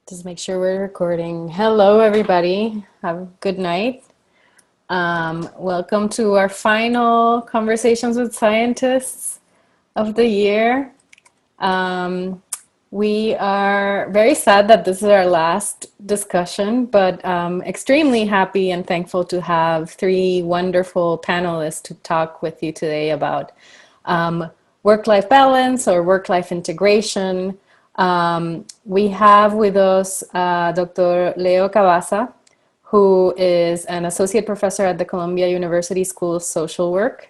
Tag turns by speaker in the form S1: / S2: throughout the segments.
S1: Just make sure we're recording. Hello, everybody. Have a good night. Welcome to our final Conversations with Scientists of the year. We are very sad that this is our last discussion, but extremely happy and thankful to have three wonderful panelists to talk with you today about work-life balance or work-life integration. We have with us Dr. Leo Cabassa, who is an associate professor at the Columbia University School of Social Work.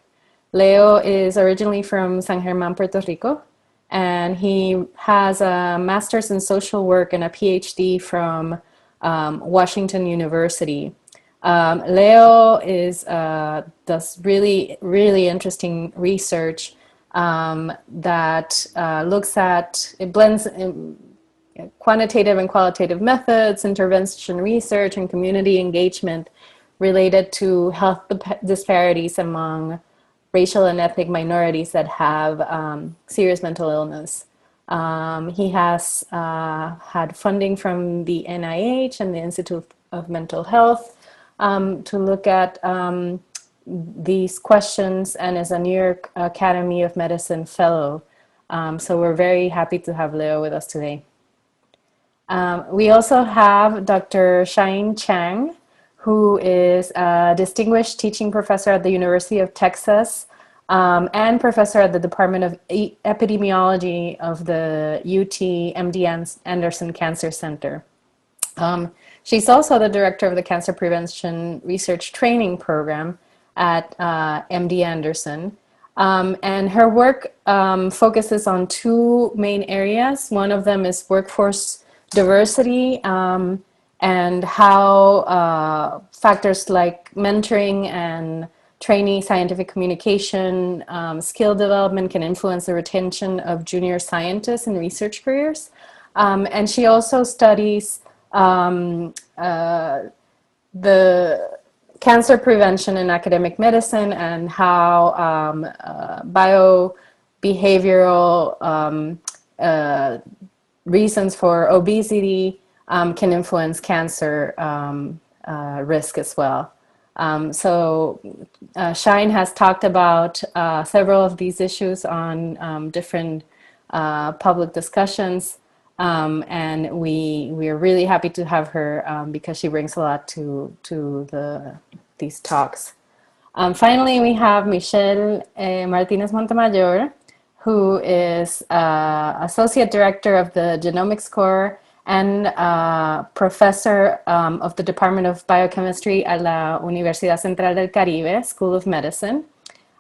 S1: Leo is originally from San Germán, Puerto Rico, and he has a master's in social work and a PhD from Washington University. Leo does really interesting research that looks at, it blends quantitative and qualitative methods, intervention research, and community engagement related to health disparities among racial and ethnic minorities that have serious mental illness. He has had funding from the NIH and the Institute of Mental Health to look at these questions, and is a New York Academy of Medicine Fellow. So we're very happy to have Leo with us today. We also have Dr. Shine Chang, who is a distinguished teaching professor at the University of Texas and professor at the Department of Epidemiology of the UT MD Anderson Cancer Center. She's also the director of the Cancer Prevention Research Training Program at MD Anderson. And her work focuses on two main areas. One of them is workforce diversity and how factors like mentoring and training, scientific communication, skill development can influence the retention of junior scientists in research careers. And she also studies the cancer prevention in academic medicine and how biobehavioral reasons for obesity can influence cancer risk as well. So Shine has talked about several of these issues on different public discussions, and we are really happy to have her because she brings a lot to these talks. Finally, we have Michelle Martínez-Montemayor, who is Associate Director of the Genomics Core and Professor of the Department of Biochemistry at la Universidad Central del Caribe School of Medicine.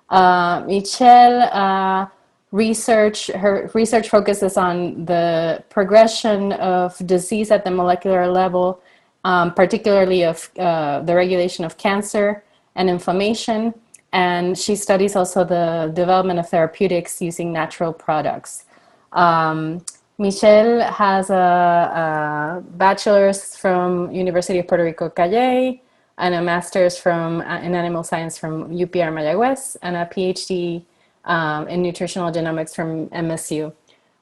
S1: Michelle her research focuses on the progression of disease at the molecular level, particularly of the regulation of cancer and inflammation. And she studies also the development of therapeutics using natural products. Michelle has a bachelor's from University of Puerto Rico, Calley, and a master's in animal science from UPR Mayagüez, and a PhD in nutritional genomics from MSU.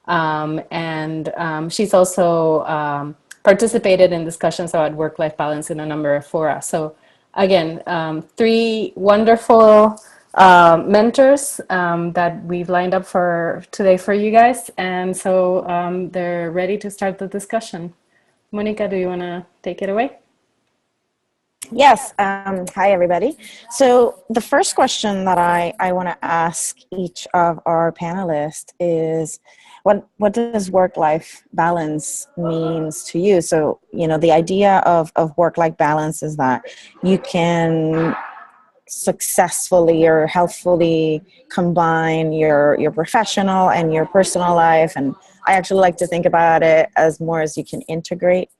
S1: And she's also participated in discussions about work-life balance in a number of fora. So again, three wonderful mentors that we've lined up for today for you guys. And so they're ready to start the discussion. Monica, do you want to take it away?
S2: Yes. Hi, everybody. So the first question that I want to ask each of our panelists is, what does work-life balance means to you? So, the idea of work-life balance is that you can successfully or healthfully combine your professional and your personal life. And I actually like to think about it as more as you can integrate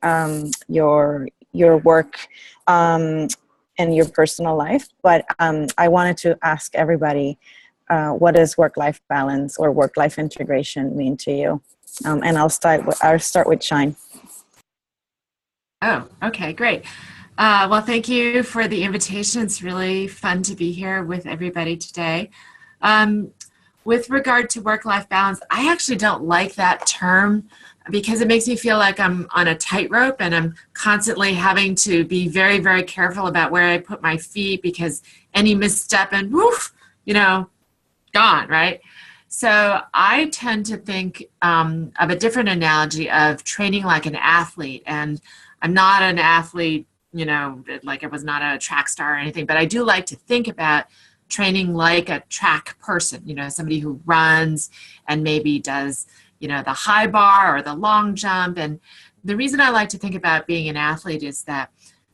S2: your work and your personal life. But I wanted to ask everybody, what does work-life balance or work-life integration mean to you? And I'll start with Shine.
S3: Oh, okay, great. Well, thank you for the invitation. It's really fun to be here with everybody today. With regard to work-life balance, I actually don't like that term because it makes me feel like I'm on a tightrope and I'm constantly having to be very, very careful about where I put my feet, because any misstep and woof, you know, gone, right? So I tend to think of a different analogy of training like an athlete. And I'm not an athlete, you know, like I was not a track star or anything, but I do like to think about training like a track person, you know, somebody who runs and maybe does, you know, the high bar or the long jump. And the reason I like to think about being an athlete is that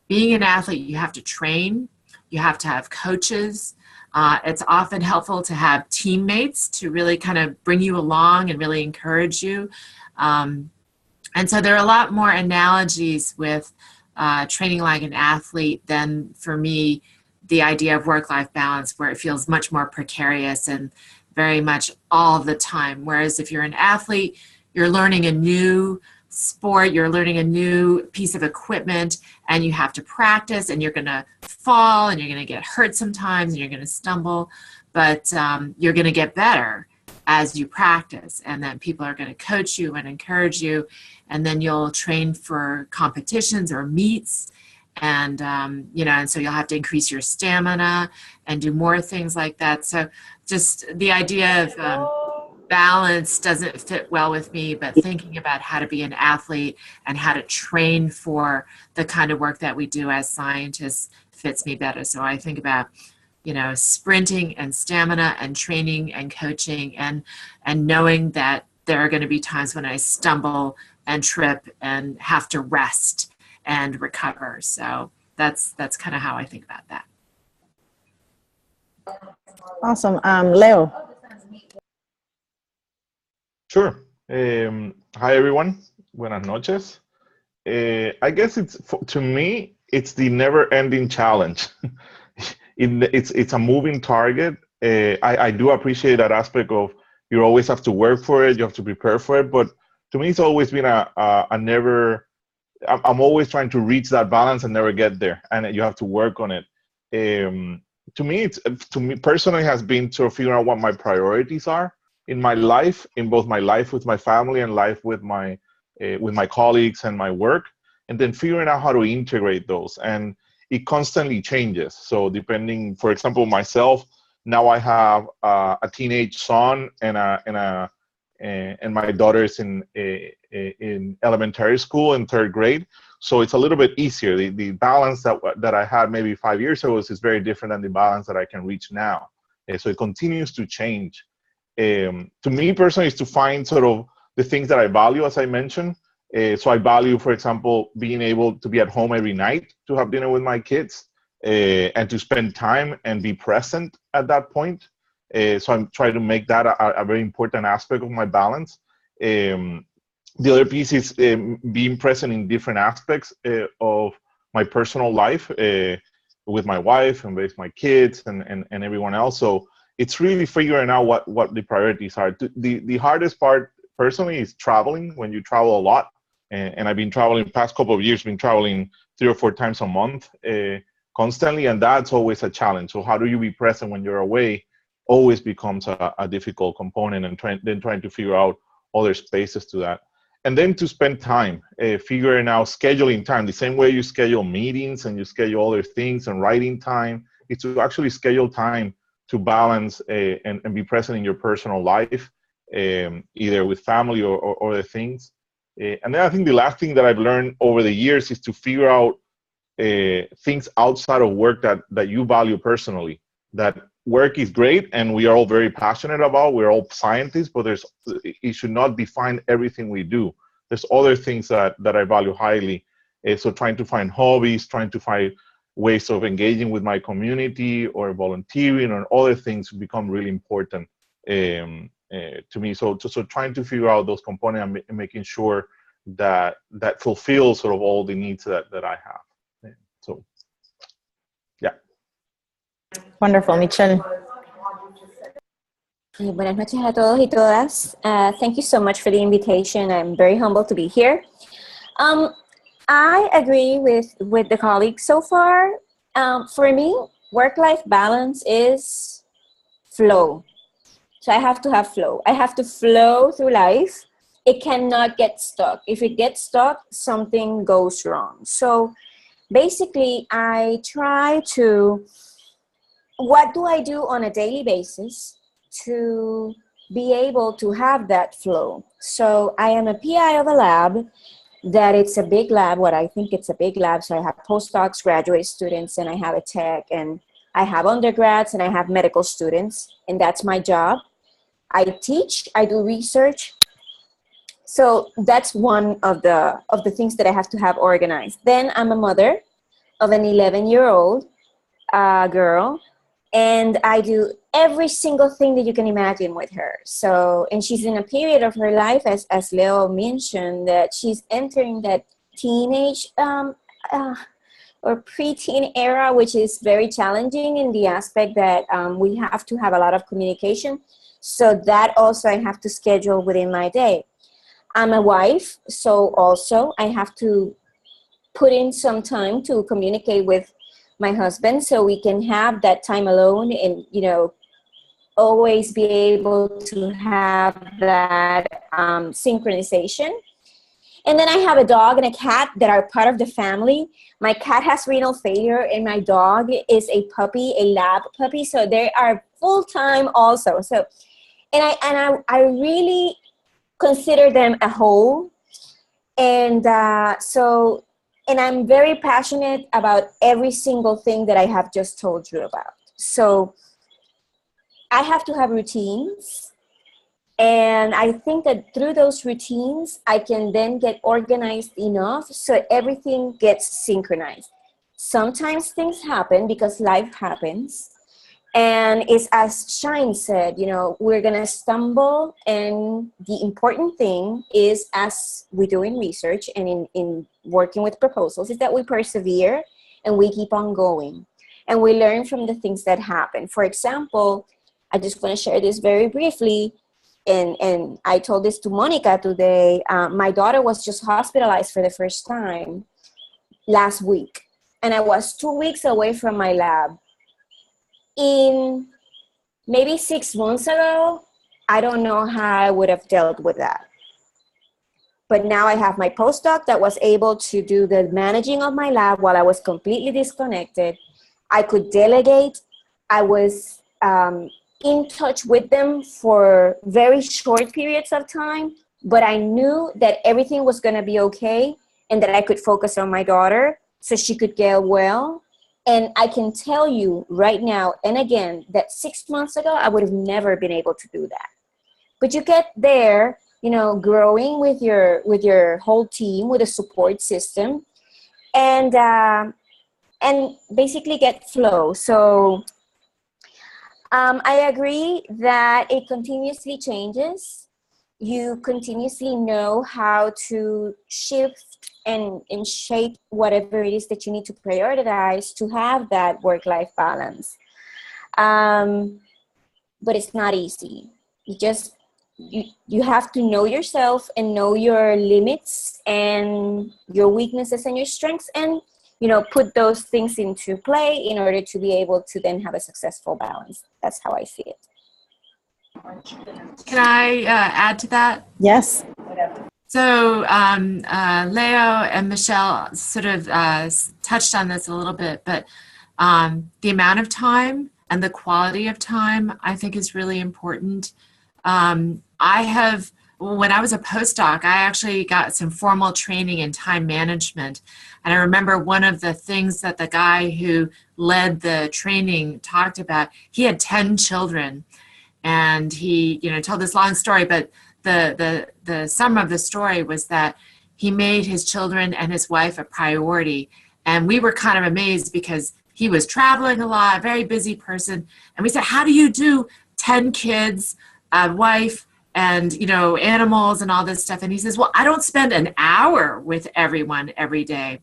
S3: being an athlete, you have to train, you have to have coaches. It's often helpful to have teammates to really kind of bring you along and really encourage you. And so there are a lot more analogies with training like an athlete than, for me, the idea of work-life balance, where it feels much more precarious and very much all the time. Whereas if you're an athlete, you're learning a new sport, you're learning a new piece of equipment, and you have to practice, and you're going to fall, and you're going to get hurt sometimes, and you're going to stumble, but you're going to get better as you practice, and then people are going to coach you and encourage you, and then you'll train for competitions or meets, and you know, and so you'll have to increase your stamina and do more things like that. So just the idea of balance doesn't fit well with me, but thinking about how to be an athlete and how to train for the kind of work that we do as scientists fits me better. So I think about, you know, sprinting and stamina and training and coaching, and knowing that there are going to be times when I stumble and trip and have to rest and recover. So that's kind of how I think about that.
S2: Awesome. Leo.
S4: Sure. Hi, everyone. Buenas noches. I guess to me, it's the never-ending challenge. It's a moving target. I do appreciate that aspect of you always have to work for it, you have to prepare for it. But to me, it's always been a never. I'm always trying to reach that balance and never get there, and you have to work on it. To me personally, has been to figure out what my priorities are in my life, in both my life with my family and life with my colleagues and my work, and then figuring out how to integrate those. And it constantly changes. So depending, for example, myself, now I have a teenage son and my daughter is in elementary school in 3rd grade. So it's a little bit easier. The balance that I had maybe 5 years ago is very different than the balance that I can reach now. So it continues to change. To me personally, is to find sort of the things that I value, as I mentioned. So I value, for example, being able to be at home every night to have dinner with my kids and to spend time and be present at that point. So I'm trying to make that a very important aspect of my balance. The other piece is being present in different aspects of my personal life with my wife and with my kids and everyone else. So it's really figuring out what the priorities are. The hardest part personally is traveling, when you travel a lot. And I've been traveling the past couple of years, been traveling 3 or 4 times a month constantly. And that's always a challenge. So how do you be present when you're away always becomes a difficult component, and trying to figure out other spaces to that. And then to spend time figuring out scheduling time, the same way you schedule meetings and you schedule other things and writing time, is to actually schedule time to balance and be present in your personal life, either with family or other things. And then I think the last thing that I've learned over the years is to figure out things outside of work that you value personally. That work is great and we are all very passionate about. We're all scientists, but it should not define everything we do. There's other things that I value highly. So trying to find hobbies, trying to find ways of engaging with my community or volunteering or other things become really important to me. So trying to figure out those components and making sure that fulfills sort of all the needs that I have. So, yeah.
S2: Wonderful, Michelle.
S5: Buenas noches a todos y todas. Thank you so much for the invitation. I'm very humbled to be here. I agree with the colleagues so far. For me, work-life balance is flow. So I have to have flow. I have to flow through life it cannot get stuck. If it gets stuck, something goes wrong. So basically, I try to, what do I do on a daily basis to be able to have that flow? So I am a PI of a lab that it's a big lab, what I think it's a big lab. So I have postdocs, graduate students, and I have a tech, and I have undergrads, and I have medical students, and that's my job. I teach, I do research. So that's one of the things that I have to have organized. Then I'm a mother of an 11-year-old girl, and I do every single thing that you can imagine with her. So, and she's in a period of her life, as Leo mentioned, that she's entering that teenage or preteen era, which is very challenging in the aspect that we have to have a lot of communication. So that also I have to schedule within my day. I'm a wife, so also I have to put in some time to communicate with my husband so we can have that time alone and, you know, always be able to have that synchronization. And then I have a dog and a cat that are part of the family. My cat has renal failure and my dog is a puppy, a lab puppy. So they are full-time also. So, and I really consider them a whole. And and I'm very passionate about every single thing that I have just told you about. So I have to have routines. And I think that through those routines, I can then get organized enough so everything gets synchronized. Sometimes things happen because life happens. And it's as Shine said, you know, we're going to stumble. And the important thing is, as we do in research and in working with proposals, is that we persevere and we keep on going. And we learn from the things that happen. For example, I just want to share this very briefly. And I told this to Monica today. My daughter was just hospitalized for the first time last week. And I was 2 weeks away from my lab. In maybe 6 months ago, I don't know how I would have dealt with that. But now I have my postdoc that was able to do the managing of my lab while I was completely disconnected. I could delegate. I was in touch with them for very short periods of time, but I knew that everything was going to be okay and that I could focus on my daughter so she could get well. And I can tell you right now and again that 6 months ago, I would have never been able to do that. But you get there, you know, growing with your whole team, with a support system, and basically get flow. So I agree that it continuously changes. You continuously know how to shift and shape whatever it is that you need to prioritize to have that work-life balance. But it's not easy. You have to know yourself and know your limits and your weaknesses and your strengths, and, you know, put those things into play in order to be able to then have a successful balance. That's how I see it.
S3: Can I add to that?
S2: Yes.
S3: So Leo and Michelle sort of touched on this a little bit, but the amount of time and the quality of time, I think, is really important. When I was a postdoc, I actually got some formal training in time management. And I remember one of the things that the guy who led the training talked about, he had 10 children. And he, you know, told this long story, but the sum of the story was that he made his children and his wife a priority. And we were kind of amazed because he was traveling a lot, very busy person. And we said, how do you do 10 kids, a wife, and, you know, animals and all this stuff? And he says, well, I don't spend an hour with everyone every day,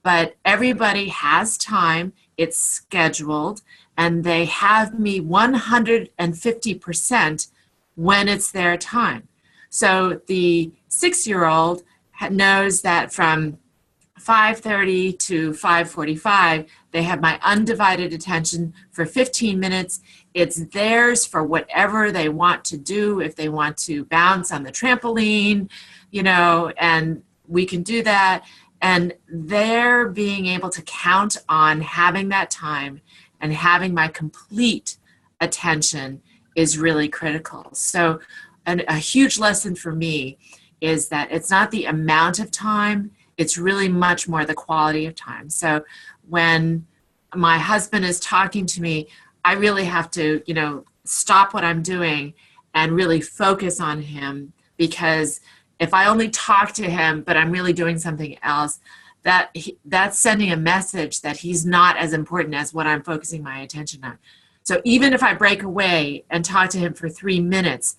S3: but everybody has time. It's scheduled, and they have me 150% when it's their time. So the 6-year-old knows that from 5:30 to 5:45, they have my undivided attention for 15 minutes. It's theirs for whatever they want to do. If they want to bounce on the trampoline, and we can do that. And they're being able to count on having that time and having my complete attention is really critical. So a huge lesson for me is that it's not the amount of time, it's really much more the quality of time. So when my husband is talking to me, I really have to, stop what I'm doing and really focus on him, because if I only talk to him, but I'm really doing something else, that's sending a message that he's not as important as what I'm focusing my attention on. So even if I break away and talk to him for 3 minutes,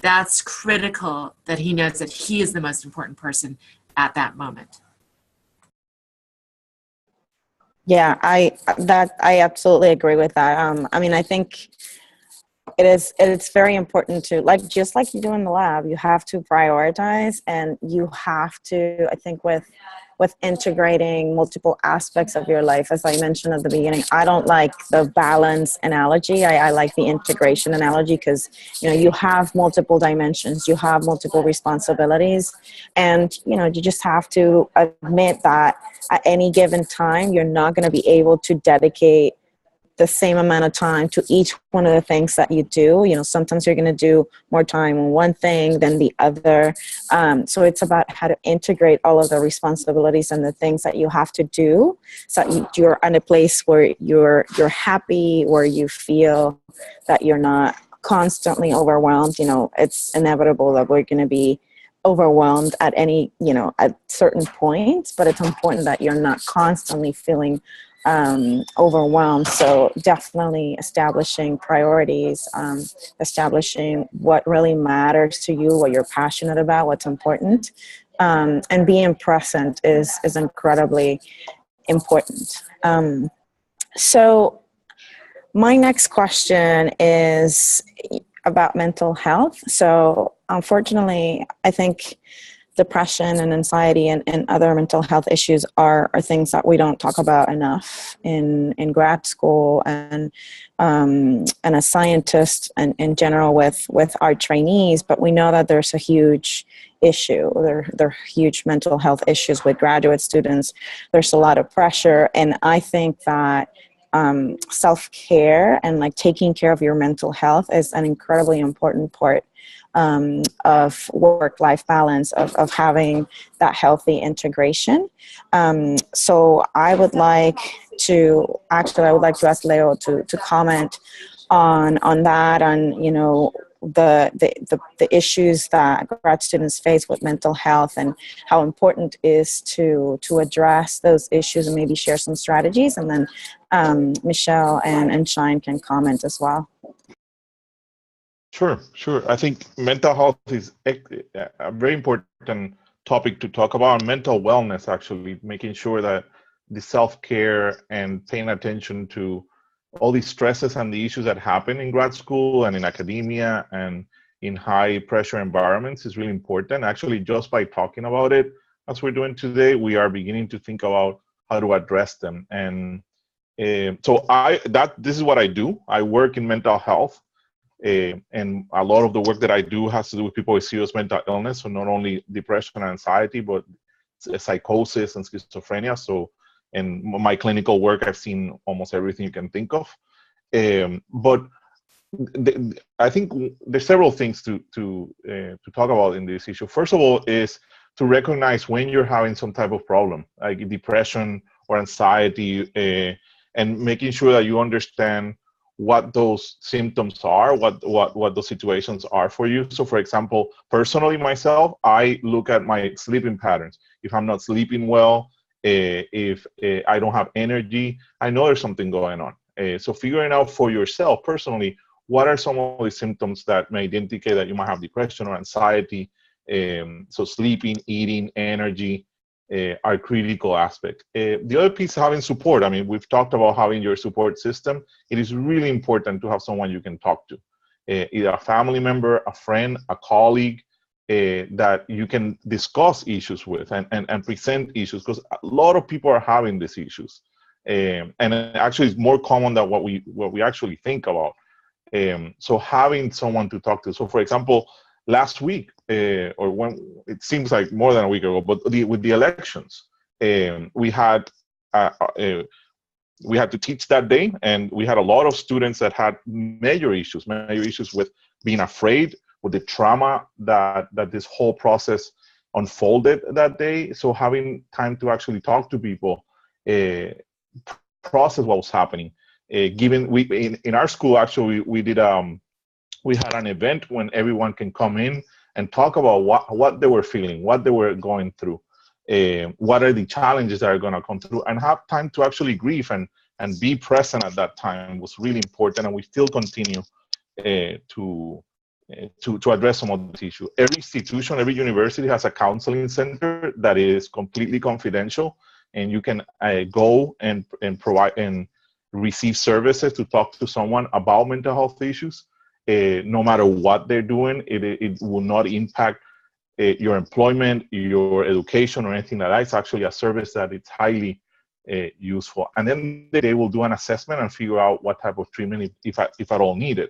S3: that's critical that he knows that he is the most important person at that moment.
S2: Yeah, I absolutely agree with that. I think it's very important to, just like you do in the lab, you have to prioritize, and you have to, I think, with integrating multiple aspects of your life. As I mentioned at the beginning, I don't like the balance analogy. I like the integration analogy, because you have multiple dimensions, you have multiple responsibilities, and you just have to admit that at any given time you're not going to be able to dedicate the same amount of time to each one of the things that you do. Sometimes you're going to do more time on one thing than the other. So it's about how to integrate all of the responsibilities and the things that you have to do, so that you're in a place where you're happy, where you feel that you're not constantly overwhelmed. It's inevitable that we're going to be overwhelmed at at certain points, but it's important that you're not constantly feeling overwhelmed. So definitely establishing priorities, establishing what really matters to you, what you're passionate about, what's important, and being present is incredibly important. So my next question is about mental health. So unfortunately, I think depression and anxiety and other mental health issues are things that we don't talk about enough in grad school and as scientists and in general with our trainees. But we know that there's a huge issue. There are huge mental health issues with graduate students. There's a lot of pressure, and I think that self-care and taking care of your mental health is an incredibly important part of work-life balance, of having that healthy integration. So I would like to ask Leo to comment on that, on the issues that grad students face with mental health, and how important it is to address those issues, and maybe share some strategies. And then Michelle and Shine can comment as well.
S4: Sure. I think mental health is a very important topic to talk about. Mental wellness, actually, making sure that the self-care and paying attention to all these stresses and the issues that happen in grad school and in academia and in high pressure environments is really important. Actually, just by talking about it, as we're doing today, we are beginning to think about how to address them. And so this is what I do. I work in mental health. And a lot of the work that I do has to do with people with serious mental illness, so not only depression and anxiety, but psychosis and schizophrenia. So in my clinical work, I've seen almost everything you can think of. But I think there's several things to talk about in this issue. First of all is to recognize when you're having some type of problem, like depression or anxiety, and making sure that you understand what those symptoms are, what those situations are for you. So for example, personally myself, I look at my sleeping patterns. If I'm not sleeping well, if I don't have energy, I know there's something going on. So figuring out for yourself personally, what are some of the symptoms that may indicate that you might have depression or anxiety. So sleeping, eating, energy, are critical aspect. The other piece, having support. I mean, we've talked about having your support system. It is really important to have someone you can talk to, either a family member, a friend, a colleague, that you can discuss issues with and present issues, because a lot of people are having these issues, and actually it's more common than what we actually think about. So having someone to talk to. So for example, last week, or when it seems like more than a week ago, but with the elections, we had to teach that day, and we had a lot of students that had major issues with being afraid, with the trauma that this whole process unfolded that day. So having time to actually talk to people, process what was happening. Given in our school, actually, we had an event when everyone can come in and talk about what they were feeling, what they were going through, what are the challenges that are going to come through, and have time to actually grieve and be present at that time was really important. And we still continue to address some of these issues. Every institution, every university has a counseling center that is completely confidential, and you can go and provide and receive services to talk to someone about mental health issues. No matter what they're doing, it will not impact your employment, your education, or anything like that. It's actually a service that it's highly useful. And then they will do an assessment and figure out what type of treatment, if at all, needed.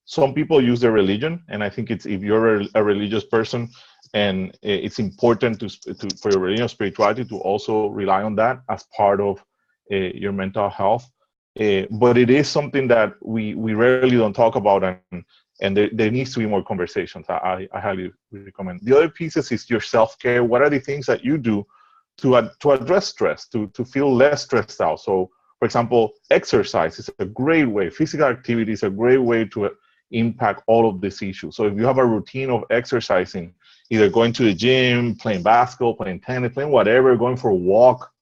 S4: Some people use their religion, and I think if you're a religious person, and it's important for your religion, spirituality, to also rely on that as part of your mental health. But it is something that we rarely don't talk about, and there needs to be more conversations. I highly recommend. The other pieces is your self-care. What are the things that you do to address stress, to feel less stressed out? So, for example, exercise is a great way. Physical activity is a great way to impact all of these issues. So if you have a routine of exercising, either going to the gym, playing basketball, playing tennis, playing whatever, going for a walk,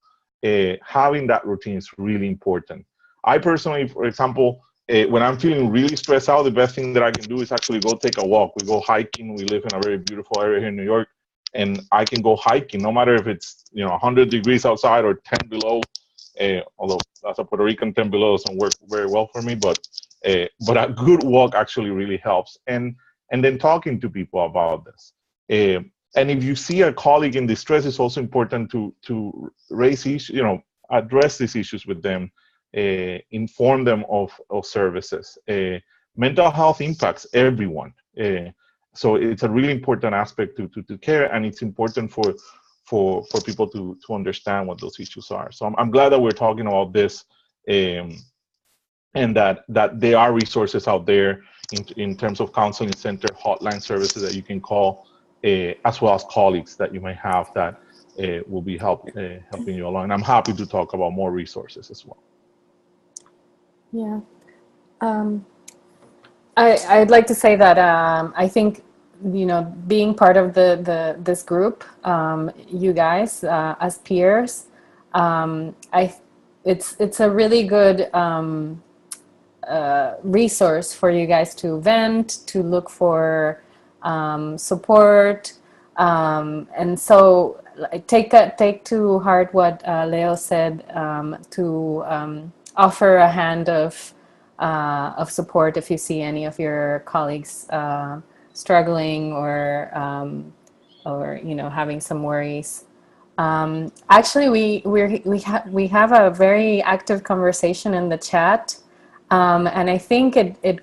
S4: having that routine is really important. I personally, for example, when I'm feeling really stressed out, the best thing that I can do is actually go take a walk. We go hiking. We live in a very beautiful area here in New York, and I can go hiking no matter if it's 100 degrees outside or 10 below. Although as a Puerto Rican, 10 below doesn't work very well for me, but a good walk actually really helps. And then talking to people about this. And if you see a colleague in distress, it's also important to raise issues, address these issues with them, inform them of services. Mental health impacts everyone. So it's a really important aspect to care, and it's important for people to understand what those issues are. So I'm glad that we're talking about this, and that there are resources out there in terms of counseling center, hotline services that you can call, as well as colleagues that you may have that will be helping you along. And I'm happy to talk about more resources as well.
S1: Yeah. I'd like to say that I think, being part of this group, you guys as peers, it's a really good resource for you guys to vent, to look for support, and so take to heart what Leo said, to offer a hand of support if you see any of your colleagues struggling or having some worries. Actually, we have a very active conversation in the chat, and I think it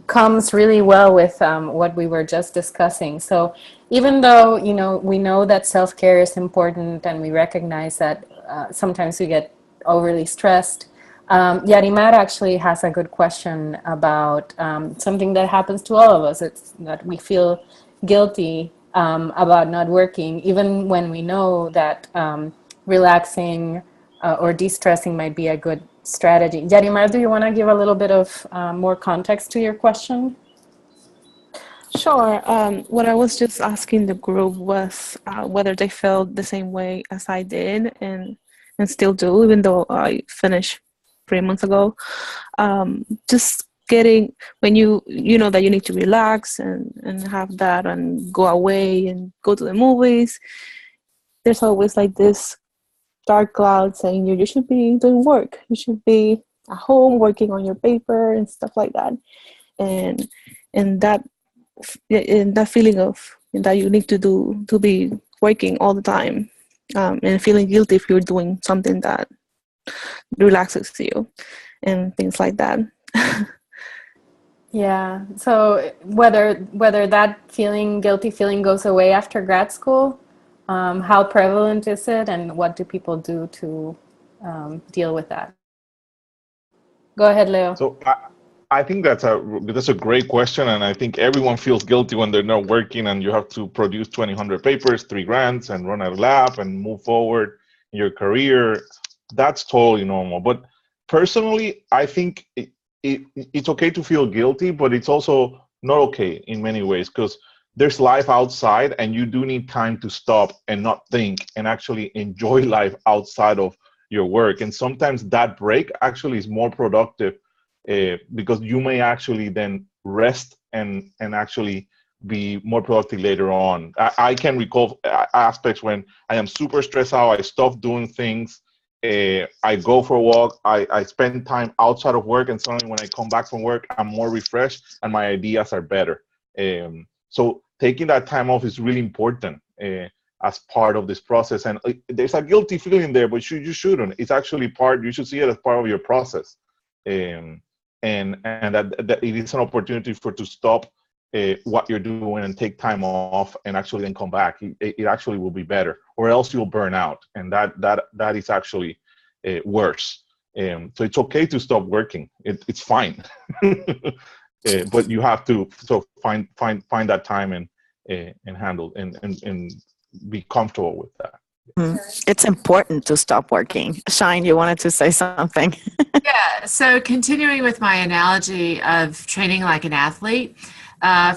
S1: comes really well with what we were just discussing. So even though we know that self-care is important, and we recognize that sometimes we get overly stressed, Yarimar actually has a good question about something that happens to all of us. It's that we feel guilty about not working, even when we know that relaxing or de-stressing might be a good strategy. Yarimar, do you want to give a little bit of more context to your question?
S6: Sure. What I was just asking the group was whether they felt the same way as I did and still do, even though I finished 3 months ago. Just getting, when you know that you need to relax and have that and go away and go to the movies, there's always like this dark cloud saying you should be doing work. You should be at home working on your paper and stuff like that. And that in that feeling of that you need to be working all the time, and feeling guilty if you're doing something that relaxes you and things like that.
S1: Yeah. So whether that guilty feeling goes away after grad school, how prevalent is it, and what do people do to deal with that? Go ahead, Leo.
S4: So I think that's a great question, and I think everyone feels guilty when they're not working and you have to produce 2,000 papers, 3 grants, and run a lab and move forward in your career. That's totally normal. But personally, I think it's okay to feel guilty, but it's also not okay in many ways, because there's life outside, and you do need time to stop and not think and actually enjoy life outside of your work. And sometimes that break actually is more productive, because you may actually then rest and actually be more productive later on. I can recall aspects when I am super stressed out, I stop doing things, I go for a walk, I spend time outside of work, and suddenly when I come back from work, I'm more refreshed and my ideas are better. So taking that time off is really important as part of this process. And there's a guilty feeling there, but you shouldn't. It's actually you should see it as part of your process. And that it is an opportunity to stop what you're doing and take time off and actually then come back. It actually will be better, or else you'll burn out. And that is actually worse. So it's okay to stop working. It's fine. But you have to find that time and handle and be comfortable with that.
S2: It's important to stop working. Shine, you wanted to say something.
S3: Yeah, so continuing with my analogy of training like an athlete,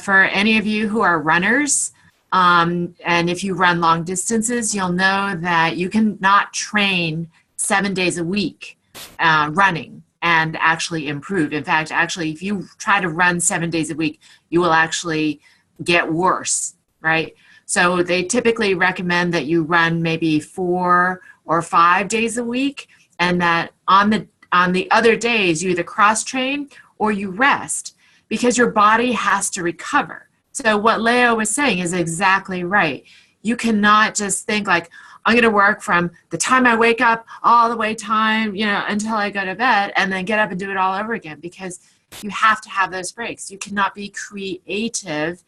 S3: for any of you who are runners, and if you run long distances, you'll know that you cannot train 7 days a week running and actually improve. In fact, actually, if you try to run 7 days a week, you will actually get worse, right? So they typically recommend that you run maybe 4 or 5 days a week, and that on the other days you either cross train or you rest, because your body has to recover. So what Leo was saying is exactly right. You cannot just think like, I'm going to work from the time I wake up all the way until I go to bed, and then get up and do it all over again, because you have to have those breaks. You cannot be creative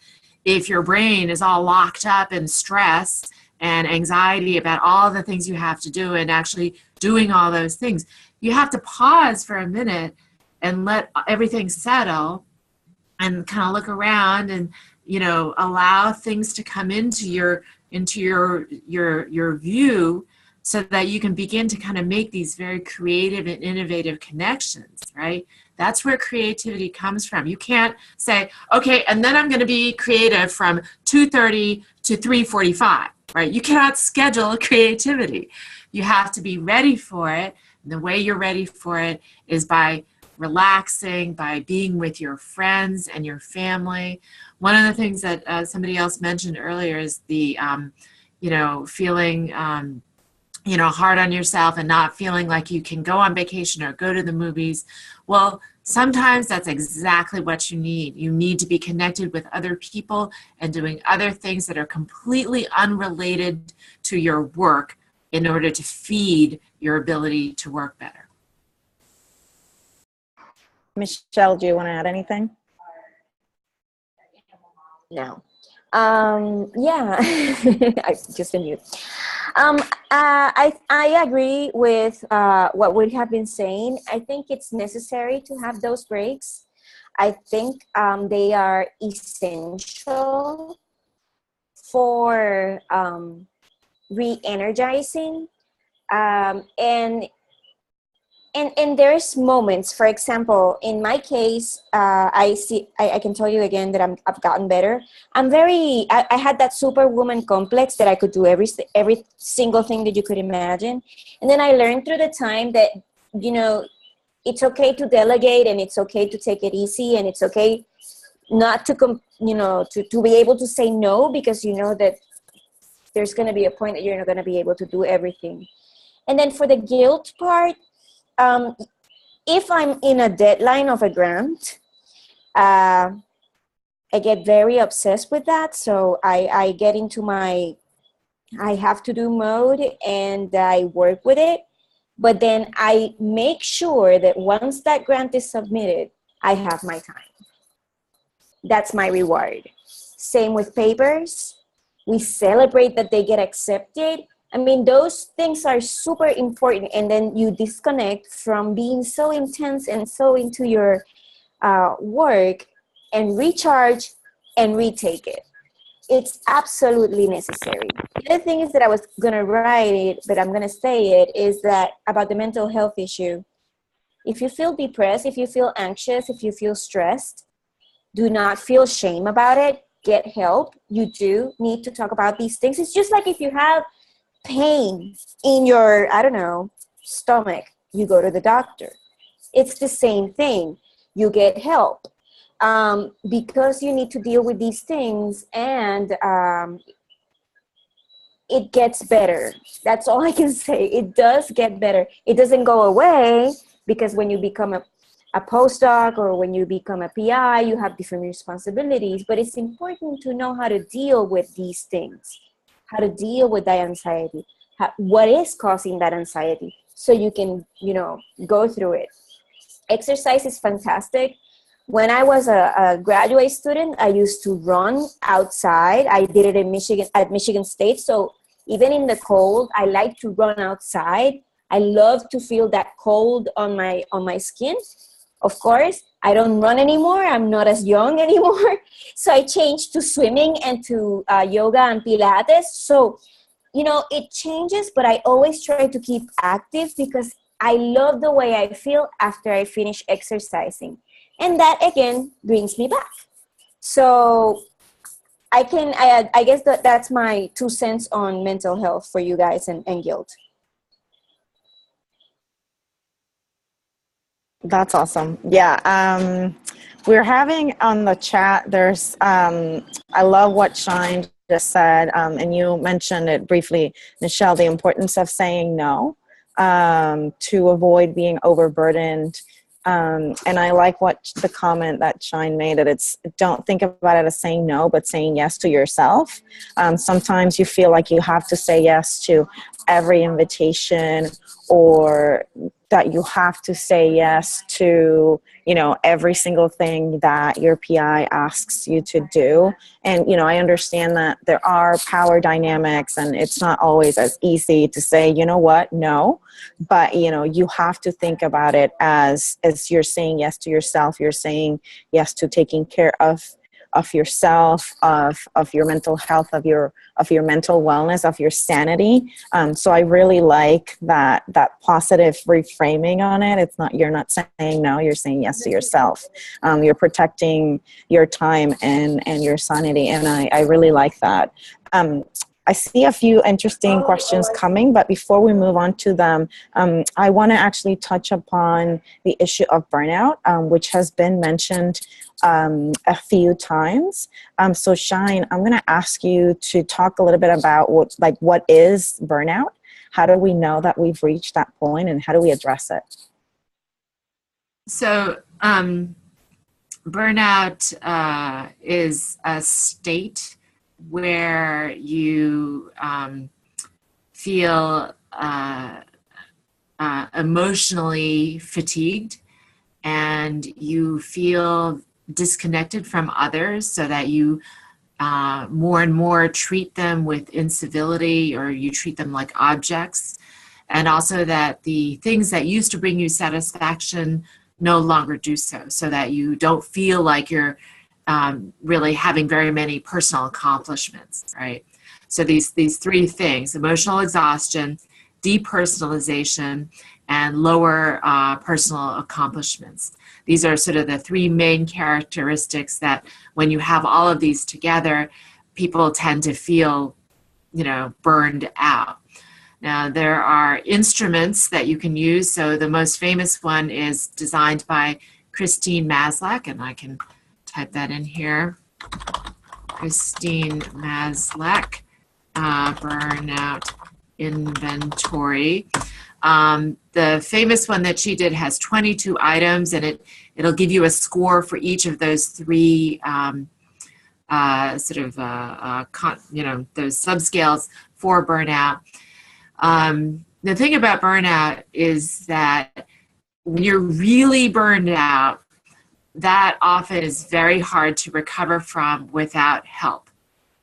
S3: if your brain is all locked up in stress and anxiety about all the things you have to do and actually doing all those things. You have to pause for a minute and let everything settle and kind of look around and, allow things to come into your view, so that you can begin to kind of make these very creative and innovative connections, right? That's where creativity comes from. You can't say, okay, and then I'm going to be creative from 2:30 to 3:45, right? You cannot schedule creativity. You have to be ready for it. And the way you're ready for it is by relaxing, by being with your friends and your family. One of the things that somebody else mentioned earlier is the, feeling, hard on yourself and not feeling like you can go on vacation or go to the movies. Well, sometimes that's exactly what you need. You need to be connected with other people and doing other things that are completely unrelated to your work in order to feed your ability to work better.
S2: Michelle, do you want to add anything?
S5: No. Yeah, I just been mute. I agree with what we have been saying. I think it's necessary to have those breaks. I think they are essential for re-energizing, and there's moments. For example, in my case, I can tell you again that I've gotten better. I had that superwoman complex that I could do every single thing that you could imagine. And then I learned through the time that, it's okay to delegate, and it's okay to take it easy, and it's okay not to be able to say no, because you know that there's going to be a point that you're not going to be able to do everything. And then for the guilt part, if I'm in a deadline of a grant, I get very obsessed with that. So I get into my I have to do mode and I work with it. But then I make sure that once that grant is submitted, I have my time. That's my reward. Same with papers. We celebrate that they get accepted. I mean, those things are super important. And then you disconnect from being so intense and so into your work and recharge and retake it. It's absolutely necessary. The other thing is that I was going to write it, but I'm going to say it, is that about the mental health issue. If you feel depressed, if you feel anxious, if you feel stressed, do not feel shame about it. Get help. You do need to talk about these things. It's just like if you have pain in your, I don't know, stomach, you go to the doctor. It's the same thing. You get help. Because you need to deal with these things, and it gets better. That's all I can say. It does get better. It doesn't go away, because when you become a postdoc or when you become a PI, you have different responsibilities, but it's important to know how to deal with these things, how to deal with that anxiety, what is causing that anxiety, so you can, go through it. Exercise is fantastic. When I was a graduate student, I used to run outside. I did it in Michigan State. So even in the cold, I like to run outside. I love to feel that cold on my skin. Of course, I don't run anymore. I'm not as young anymore. So I changed to swimming and to yoga and Pilates. So, it changes, but I always try to keep active because I love the way I feel after I finish exercising. And that, again, brings me back. So I guess that's my 2 cents on mental health for you guys and guilt.
S2: That's awesome. Yeah. We're having on the chat, there's, I love what Shine just said, and you mentioned it briefly, Michelle, the importance of saying no to avoid being overburdened. And I like what the comment that Shine made, that it's, don't think about it as saying no, but saying yes to yourself. Sometimes you feel like you have to say yes to every invitation, or that you have to say yes to, every single thing that your PI asks you to do. And, I understand that there are power dynamics and it's not always as easy to say, you know what, no. But, you have to think about it as you're saying yes to yourself. You're saying yes to taking care of yourself, of your mental health, of your mental wellness, of your sanity. So I really like that positive reframing on it. It's not, you're not saying no, you're saying yes to yourself. You're protecting your time and your sanity. And I really like that. I see a few interesting questions coming, but before we move on to them, I want to actually touch upon the issue of burnout, which has been mentioned a few times. So Shine, I'm going to ask you to talk a little bit about what is burnout? How do we know that we've reached that point, and how do we address it?
S3: So burnout is a state where you feel emotionally fatigued, and you feel disconnected from others, so that you more and more treat them with incivility, or you treat them like objects, and also that the things that used to bring you satisfaction no longer do so, so that you don't feel like you're really having very many personal accomplishments, right? So these 3 things: emotional exhaustion, depersonalization, and lower personal accomplishments. These are sort of the 3 main characteristics that when you have all of these together, people tend to feel, burned out. Now, there are instruments that you can use. So the most famous one is designed by Christine Maslach, and I can type that in here. Christine Maslach, burnout inventory. The famous one that she did has 22 items, and it'll give you a score for each of those 3 those subscales for burnout. The thing about burnout is that when you're really burned out, that often is very hard to recover from without help.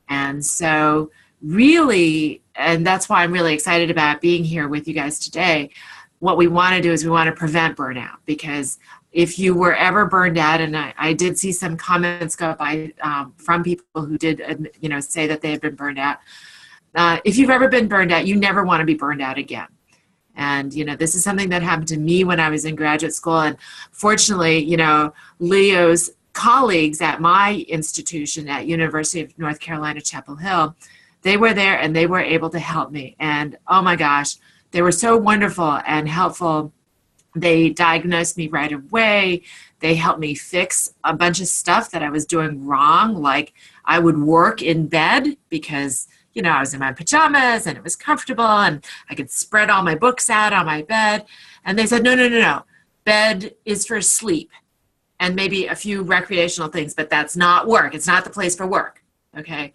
S3: And so really, and that's why I'm really excited about being here with you guys today, what we want to do is we want to prevent burnout, because if you were ever burned out, and I did see some comments go by from people who did, say that they had been burned out. If you've ever been burned out, you never want to be burned out again. And, this is something that happened to me when I was in graduate school. And fortunately, Leo's colleagues at my institution at University of North Carolina, Chapel Hill, they were there and they were able to help me. And oh my gosh, they were so wonderful and helpful. They diagnosed me right away. They helped me fix a bunch of stuff that I was doing wrong. Like I would work in bed because, I was in my pajamas and it was comfortable and I could spread all my books out on my bed. And they said, no. Bed is for sleep and maybe a few recreational things, but that's not work. It's not the place for work. Okay.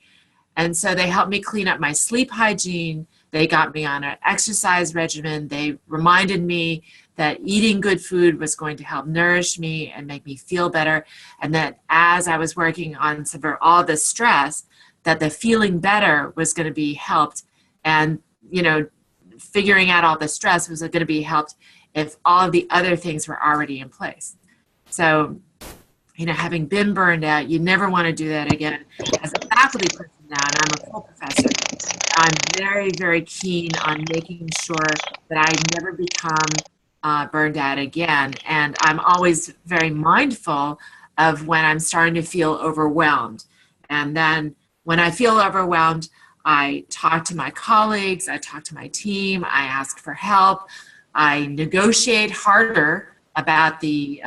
S3: And so they helped me clean up my sleep hygiene. They got me on an exercise regimen. They reminded me that eating good food was going to help nourish me and make me feel better. And that as I was working on all the stress, that the feeling better was going to be helped. And, figuring out all the stress was going to be helped if all of the other things were already in place. So, having been burned out, you never want to do that again. As a faculty person now, and I'm a full professor, I'm very, very keen on making sure that I never become burned out again. And I'm always very mindful of when I'm starting to feel overwhelmed. And then when I feel overwhelmed, I talk to my colleagues, I talk to my team, I ask for help, I negotiate harder about the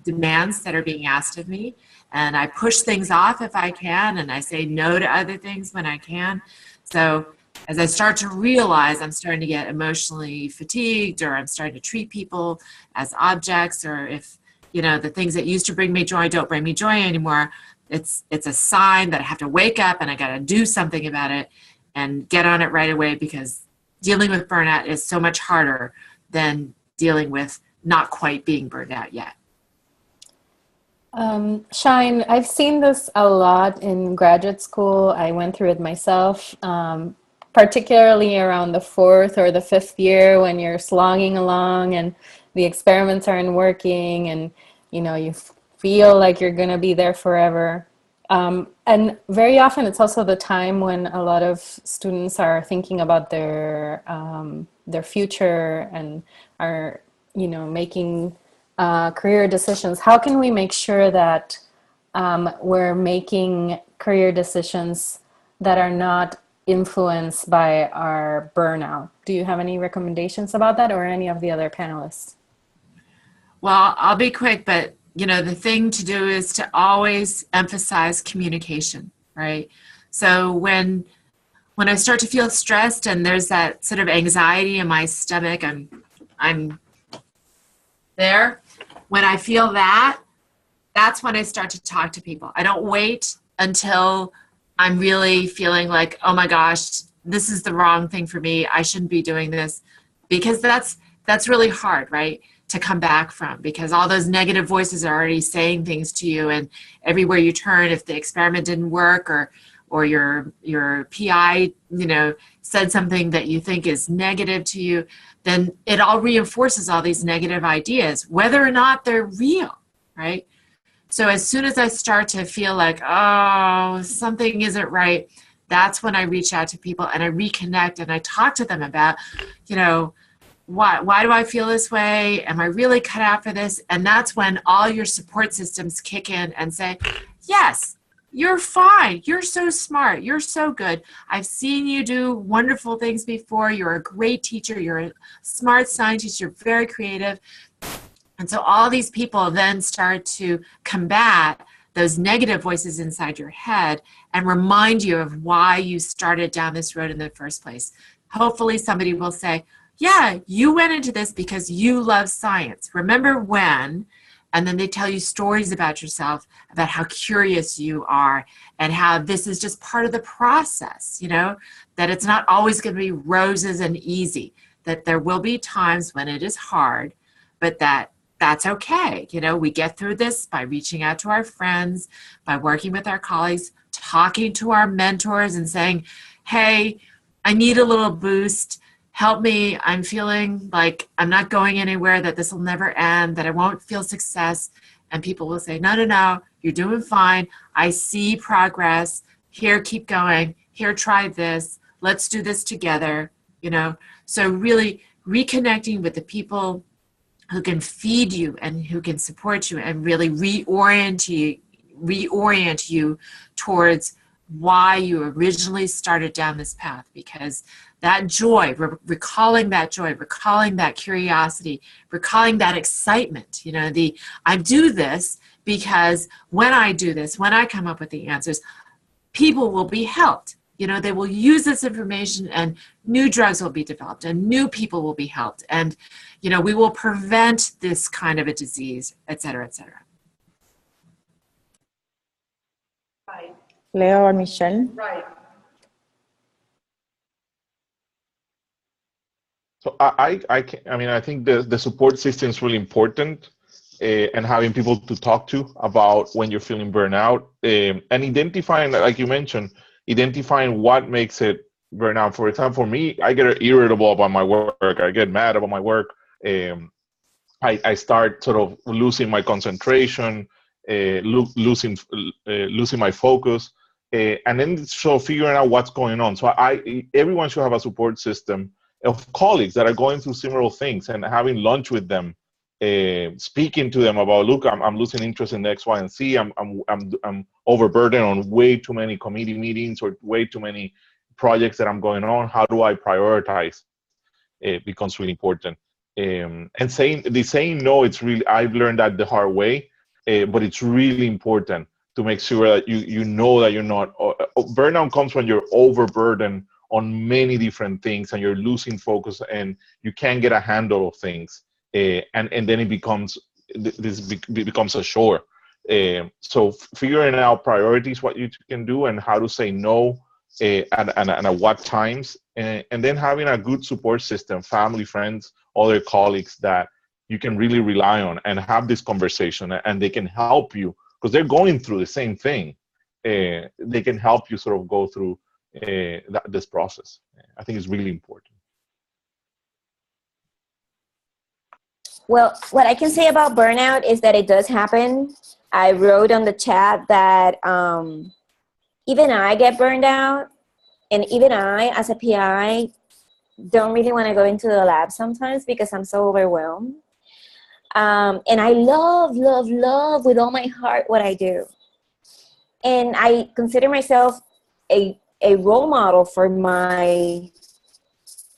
S3: demands that are being asked of me, and I push things off if I can, and I say no to other things when I can. So as I start to realize I'm starting to get emotionally fatigued, or I'm starting to treat people as objects, or if the things that used to bring me joy don't bring me joy anymore, it's a sign that I have to wake up and I got to do something about it and get on it right away, because dealing with burnout is so much harder than dealing with not quite being burned out yet.
S1: Shine, I've seen this a lot in graduate school. I went through it myself, particularly around the 4th or the 5th year when you're slogging along and the experiments aren't working and, you feel like you're going to be there forever. And very often it's also the time when a lot of students are thinking about their future and are, making career decisions. How can we make sure that we're making career decisions that are not influenced by our burnout? Do you have any recommendations about that, or any of the other panelists?
S3: Well, I'll be quick, but the thing to do is to always emphasize communication, right? So when I start to feel stressed and there's that sort of anxiety in my stomach, I'm there. When I feel that, that's when I start to talk to people. I don't wait until I'm really feeling like, oh my gosh, this is the wrong thing for me. I shouldn't be doing this, because that's really hard, right? To come back from, because all those negative voices are already saying things to you, and everywhere you turn, if the experiment didn't work or your PI said something that you think is negative to you, then it all reinforces all these negative ideas, whether or not they're real, right? So as soon as I start to feel like, oh, something isn't right, that's when I reach out to people and I reconnect and I talk to them about, why do I feel this way? Am I really cut out for this? And that's when all your support systems kick in and say, yes, you're fine. You're so smart. You're so good. I've seen you do wonderful things before. You're a great teacher. You're a smart scientist. You're very creative. And so all these people then start to combat those negative voices inside your head and remind you of why you started down this road in the first place. Hopefully somebody will say, yeah, you went into this because you love science. Remember when And then they tell you stories about yourself, about how curious you are, and how this is just part of the process, you know, that it's not always going to be roses and easy, that there will be times when it is hard, but that's okay. You know, we get through this by reaching out to our friends, by working with our colleagues, talking to our mentors and saying, hey, I need a little boost. Help me. I'm feeling like I'm not going anywhere, that this will never end, that I won't feel success. And people will say, no, you're doing fine. I see progress. Here, keep going. Here, try this. Let's do this together. You know, so really reconnecting with the people who can feed you and who can support you and really reorient you towards why you originally started down this path. Because that joy, recalling that curiosity, recalling that excitement, you know, I do this because when I do this, when I come up with the answers, people will be helped. You know, they will use this information and new drugs will be developed and new people will be helped. And, you know, we will prevent this kind of a disease, et cetera, et cetera.
S2: Right. Leo or Michelle?
S7: Right.
S4: So I think the support system is really important, and having people to talk to about when you're feeling burnout, and identifying, like you mentioned, identifying what makes it burnout. For example, for me, I get irritable about my work. I get mad about my work. I start sort of losing my concentration, losing my focus, and then so figuring out what's going on. So everyone should have a support system of colleagues that are going through similar things, and having lunch with them, speaking to them about, look, I'm losing interest in X, Y, and Z. I'm overburdened on way too many committee meetings or way too many projects that I'm going on. How do I prioritize? It becomes really important. And saying no, it's really, I've learned that the hard way, but it's really important to make sure that you know that you're not. Burnout comes when you're overburdened on many different things and you're losing focus and you can't get a handle of things. And then it becomes a chore. So figuring out priorities, what you can do, and how to say no, and at what times, and then having a good support system, family, friends, other colleagues that you can really rely on and have this conversation, and they can help you because they're going through the same thing. They can help you sort of go through this process. I think it's really important.
S5: Well, what I can say about burnout is that it does happen. I wrote on the chat that even I get burned out, and even I, as a PI, don't really want to go into the lab sometimes because I'm so overwhelmed. And I love with all my heart what I do. And I consider myself a role model for my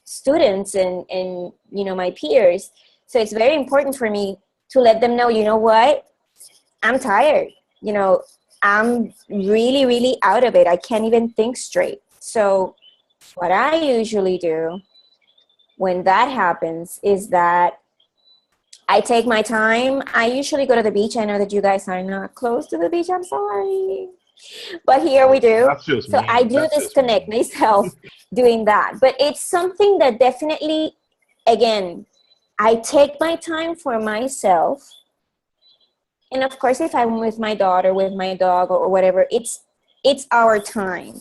S5: students and you know, my peers. So it's very important for me to let them know, you know what, I'm tired. You know, I'm really out of it. I can't even think straight. So what I usually do when that happens is that I take my time. I usually go to the beach. I know that you guys are not close to the beach. I'm sorry. But here we do. So I do disconnect myself doing that. But it's something that definitely, again, I take my time for myself. And of course, if I'm with my daughter, with my dog or whatever, it's our time.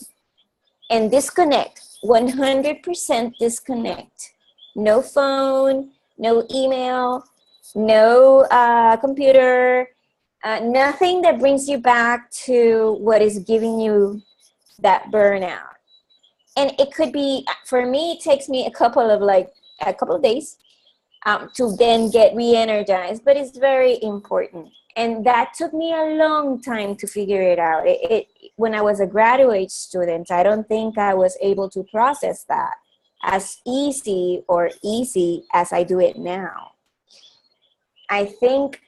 S5: And disconnect, 100% disconnect. No phone, no email, no computer, nothing that brings you back to what is giving you that burnout. And it could be, for me, it takes me a couple of days to then get re-energized, but it's very important. And that took me a long time to figure it out. When I was a graduate student, I don't think I was able to process that as easy as I do it now. I think,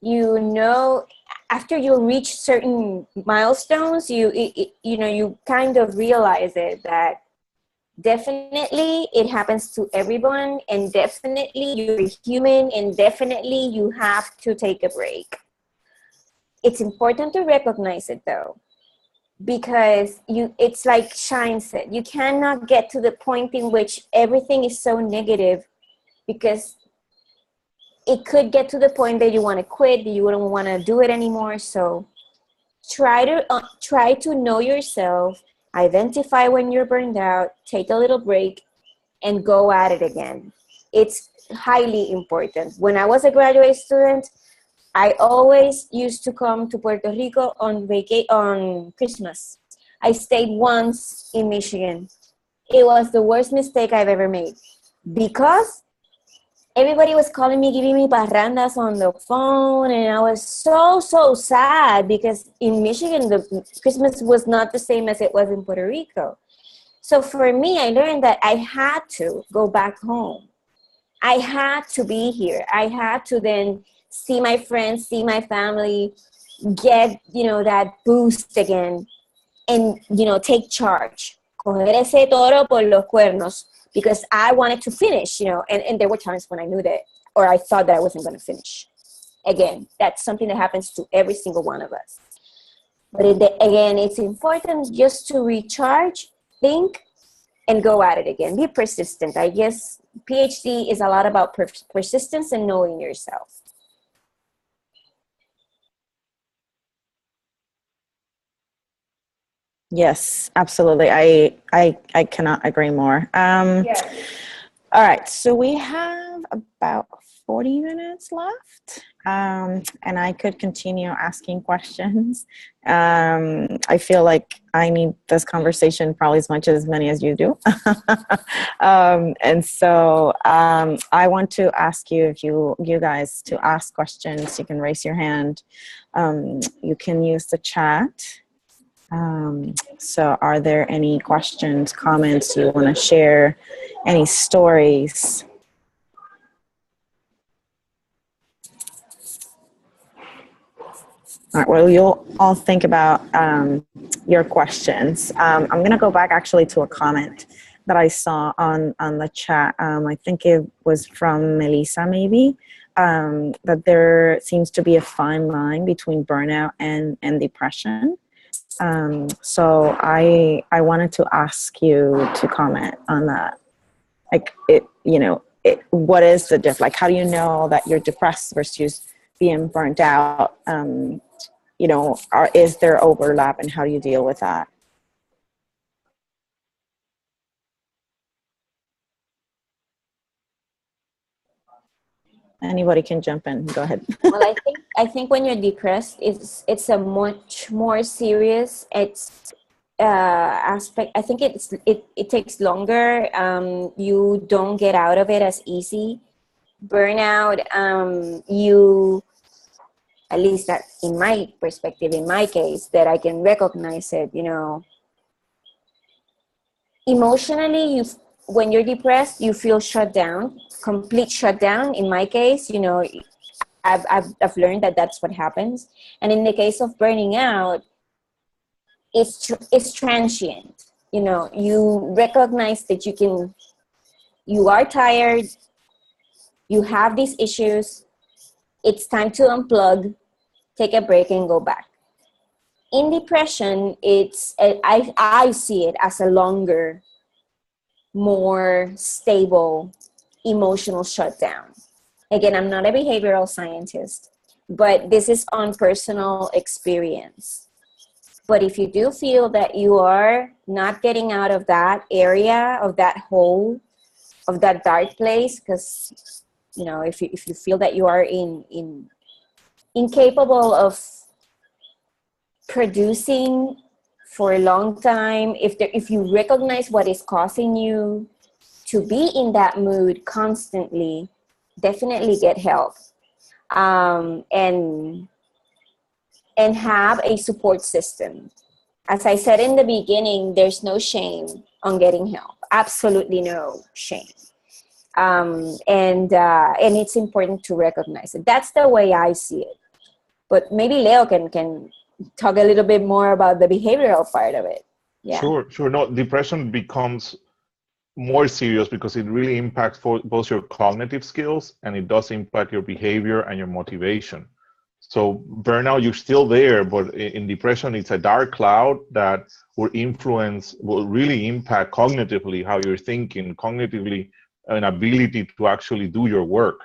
S5: you know, after you reach certain milestones, you kind of realize it, that Definitely it happens to everyone, and definitely you're human, and definitely you have to take a break. It's important to recognize it though, because it's like Shine said, you cannot get to the point in which everything is so negative, because it could get to the point that you want to quit, that you don't want to do it anymore. So try to know yourself, identify when you're burned out, take a little break, and go at it again. It's highly important. When I was a graduate student, I always used to come to Puerto Rico on Christmas. I stayed once in Michigan. It was the worst mistake I've ever made, because everybody was calling me, giving me parrandas on the phone, and I was so sad, because in Michigan, the Christmas was not the same as it was in Puerto Rico. So for me, I learned that I had to go back home. I had to be here. I had to then see my friends, see my family, get, that boost again, and, take charge. Coger ese toro por los cuernos, because I wanted to finish, and there were times when I knew that, or I thought that I wasn't going to finish. Again, that's something that happens to every single one of us. But again, it's important just to recharge, think, and go at it again. Be persistent. I guess PhD is a lot about persistence and knowing yourself.
S2: Yes, absolutely. I cannot agree more. All right, so we have about 40 minutes left, and I could continue asking questions. I feel like I need this conversation probably as much as many as you do. And so I want to ask you, if you guys to ask questions, you can raise your hand. You can use the chat. So are there any questions, comments you want to share, any stories? All right, well, you'll all think about your questions. I'm going to go back actually to a comment that I saw on the chat. I think it was from Melissa maybe, that there seems to be a fine line between burnout and depression. So I wanted to ask you to comment on that. Like what is the difference? Like, how do you know that you're depressed versus being burnt out? Is there overlap, and how do you deal with that? Anybody can jump in. Go ahead.
S5: Well, I think when you're depressed, it's a much more serious aspect. I think it takes longer. You don't get out of it as easy. Burnout, at least that in my perspective, in my case, that I can recognize it. Emotionally, when you're depressed, you feel shut down, complete shutdown. In my case, I've learned that that's what happens. And in the case of burning out, it's transient. You recognize that you are tired, you have these issues, it's time to unplug, take a break, and go back. In depression, I see it as a longer, more stable emotional shutdown. Again, I'm not a behavioral scientist, but this is on personal experience. But if you do feel that you are not getting out of that area, of that hole, of that dark place, because if you feel that you are incapable of producing for a long time, if you recognize what is causing you to be in that mood constantly, definitely get help, and have a support system. As I said in the beginning, there's no shame on getting help. Absolutely no shame. And it's important to recognize it. That's the way I see it. But maybe Leo can talk a little bit more about the behavioral part of it. Yeah.
S4: Sure. No, depression becomes more serious because it really impacts both your cognitive skills and it does impact your behavior and your motivation. So burnout, you're still there, but in depression, it's a dark cloud that will really impact cognitively how you're thinking, cognitively, an ability to actually do your work.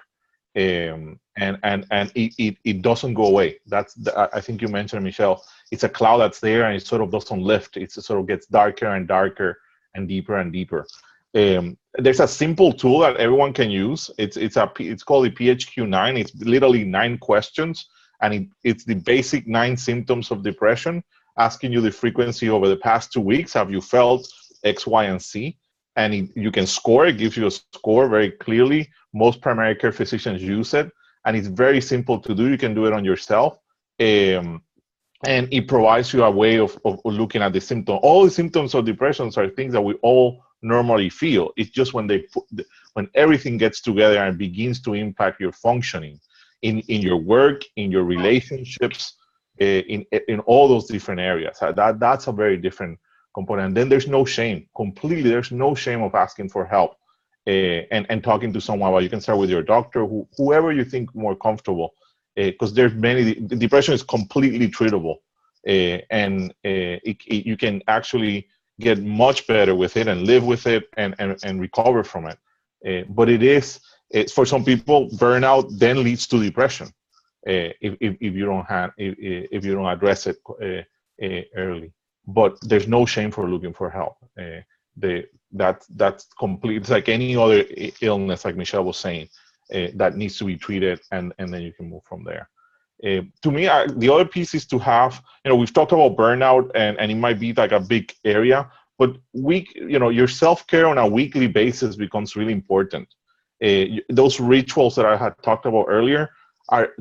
S4: And it doesn't go away. I think you mentioned, Michelle, it's a cloud that's there and it sort of doesn't lift. It sort of gets darker and darker and deeper. There's a simple tool that everyone can use. It's called the PHQ-9. It's literally 9 questions, and it's the basic 9 symptoms of depression, asking you the frequency over the past 2 weeks. Have you felt X, Y, and Z? And you can score. It gives you a score very clearly. Most primary care physicians use it, and it's very simple to do. You can do it on yourself. And it provides you a way of looking at the symptom. All the symptoms of depression are things that we all normally feel. It's just when everything gets together and begins to impact your functioning in your work, in your relationships, in all those different areas. That's a very different component. And then there's no shame. Completely, there's no shame of asking for help and talking to someone about. You can start with your doctor, whoever you think more comfortable, because there's many. Depression is completely treatable, and you can actually get much better with it and live with it and recover from it. But it's for some people, burnout then leads to depression if you don't address it early. But there's no shame for looking for help. That's complete. It's like any other illness, like Michelle was saying, that needs to be treated, and then you can move from there. To me, the other piece is to have, we've talked about burnout, and it might be like a big area, but your self-care on a weekly basis becomes really important. Those rituals that I had talked about earlier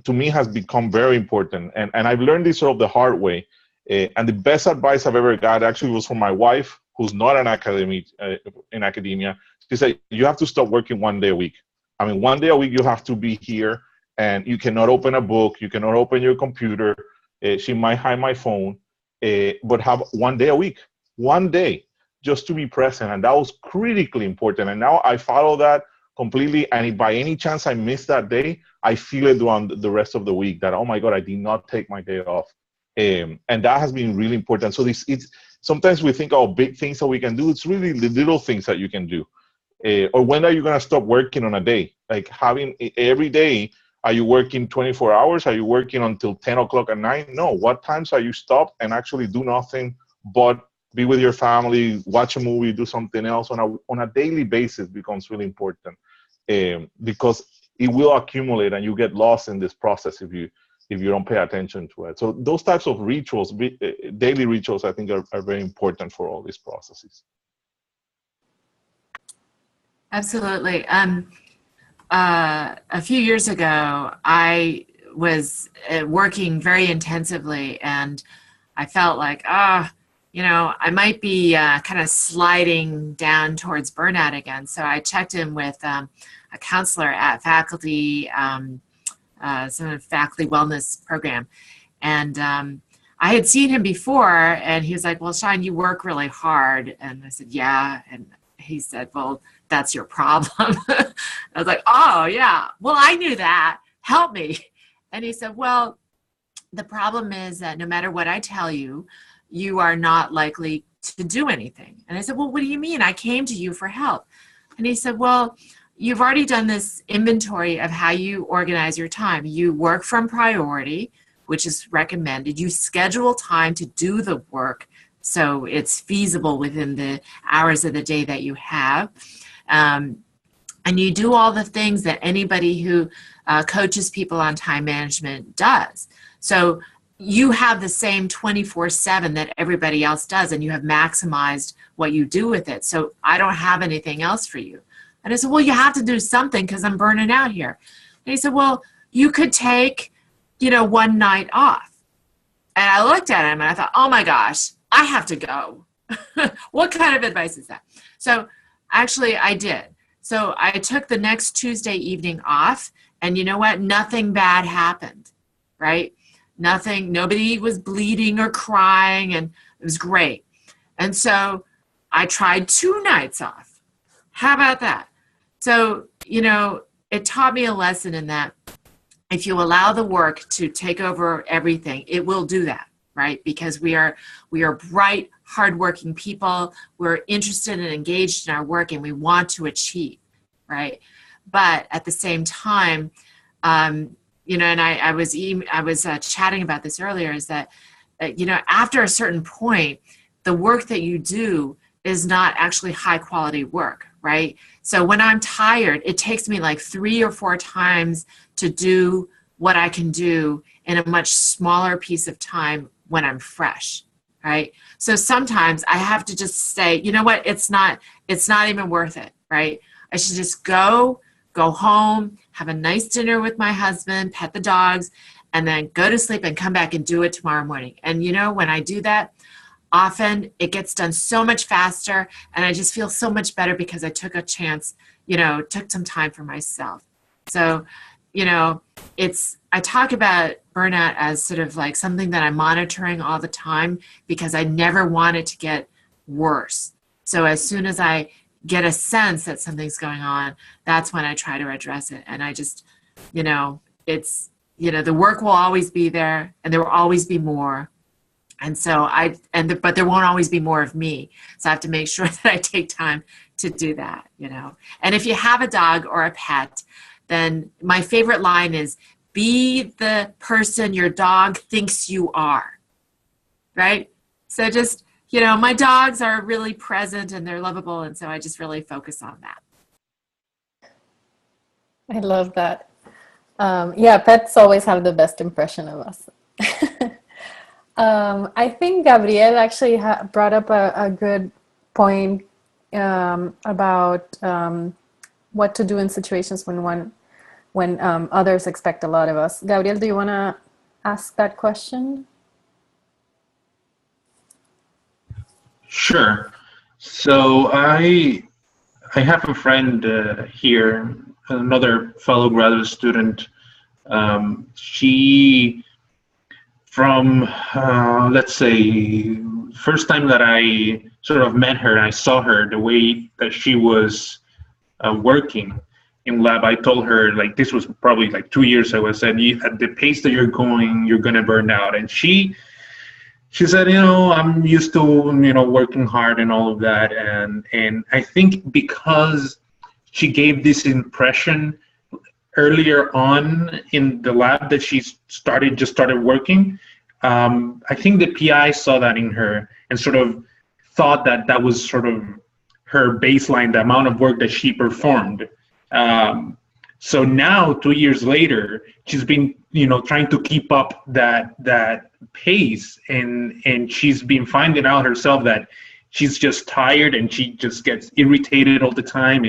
S4: to me has become very important, and I've learned this sort of the hard way. And the best advice I've ever got actually was from my wife, who's not in academia. She said, you have to stop working 1 day a week. I mean, 1 day a week you have to be here, and you cannot open a book, you cannot open your computer. She might hide my phone, but have 1 day a week, 1 day, just to be present. And that was critically important. And now I follow that completely. And if by any chance I miss that day, I feel it throughout the rest of the week that, oh my God, I did not take my day off. And that has been really important. So it's sometimes we think, oh, big things that we can do. It's really the little things that you can do. Or when are you going to stop working on a day? Like having every day, are you working 24 hours? Are you working until 10 o'clock at night? No. What times are you stopped and actually do nothing but be with your family, watch a movie, do something else on a daily basis becomes really important, because it will accumulate and you get lost in this process if you don't pay attention to it. So those types of rituals, daily rituals, I think are very important for all these processes.
S3: Absolutely. A few years ago, I was working very intensively, and I felt like, I might be kind of sliding down towards burnout again. So I checked in with a counselor at faculty, some faculty wellness program. And I had seen him before, and he was like, well, Shine, you work really hard. And I said, yeah. And he said, well, that's your problem. I was like, oh, yeah. Well, I knew that. Help me. And he said, well, the problem is that no matter what I tell you, you are not likely to do anything. And I said, well, what do you mean? I came to you for help. And he said, well, you've already done this inventory of how you organize your time. You work from priority, which is recommended. You schedule time to do the work so it's feasible within the hours of the day that you have. And you do all the things that anybody who coaches people on time management does. So you have the same 24/7 that everybody else does, and you have maximized what you do with it. So I don't have anything else for you. And I said, well, you have to do something because I'm burning out here. And he said, well, you could take, 1 night off. And I looked at him and I thought, oh my gosh, I have to go. What kind of advice is that? So actually I did. So I took the next Tuesday evening off, and you know what? Nothing bad happened, right? Nothing, nobody was bleeding or crying, and it was great. And so I tried 2 nights off. How about that? So, you know, it taught me a lesson in that if you allow the work to take over everything, it will do that, right? Because we are bright, hardworking people. We're interested and engaged in our work, and we want to achieve, right? But at the same time, you know, and I was chatting about this earlier, is that you know, after a certain point, the work that you do is not actually high quality work, right? So when I'm tired, it takes me like 3 or 4 times to do what I can do in a much smaller piece of time when I'm fresh, right? So sometimes I have to just say, you know what, it's not even worth it, right? I should just go home, have a nice dinner with my husband, pet the dogs, and then go to sleep and come back and do it tomorrow morning. And you know, when I do that, often it gets done so much faster, and I just feel so much better because I took a chance, you know, took some time for myself. So, you know, I talk about burnout as sort of like something that I'm monitoring all the time because I never want it to get worse. So as soon as I get a sense that something's going on, that's when I try to address it. And I just, you know, it's, you know, the work will always be there, and there will always be more. And so but there won't always be more of me. So I have to make sure that I take time to do that, you know. And if you have a dog or a pet, then my favorite line is, be the person your dog thinks you are, right? So just, you know, my dogs are really present and they're lovable. And so I just really focus on that.
S1: I love that. Yeah, pets always have the best impression of us. I think Gabriel actually brought up a good point about what to do in situations when others expect a lot of us. Gabriel, do you want to ask that question?
S7: Sure. So I have a friend here, another fellow graduate student. She, from let's say, first time that I sort of met her, I saw her, the way that she was working in lab. I told her, like, this was probably like 2 years ago. I said, at the pace that you're going, you're gonna burn out. And she said, you know, I'm used to, you know, working hard and all of that. And I think because she gave this impression earlier on in the lab that she just started working, I think the PI saw that in her and sort of thought that that was sort of her baseline, the amount of work that she performed. So now, 2 years later, she's been, you know, trying to keep up that pace, and she's been finding out herself that she's just tired, and she just gets irritated all the time,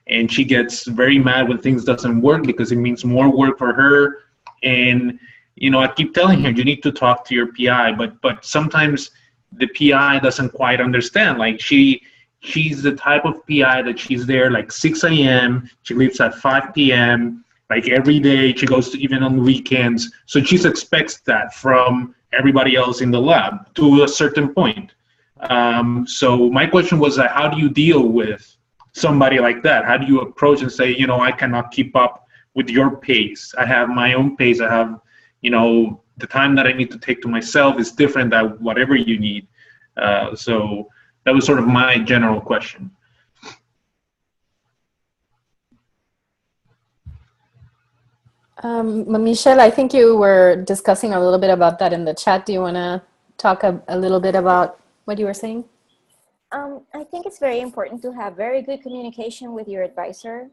S7: and she gets very mad when things doesn't work because it means more work for her. And, you know, I keep telling her, you need to talk to your PI, but sometimes the PI doesn't quite understand. Like, she's the type of PI that she's there like 6 a.m. She leaves at 5 p.m. Like every day. She goes to, even on the weekends. So she expects that from everybody else in the lab to a certain point. So my question was, how do you deal with somebody like that? How do you approach and say, you know, I cannot keep up with your pace. I have my own pace. I have, you know, the time that I need to take to myself is different than whatever you need. So that was sort of my general question.
S1: Michelle, I think you were discussing a little bit about that in the chat. Do you want to talk a little bit about what you were saying?
S5: I think it's very important to have very good communication with your advisor.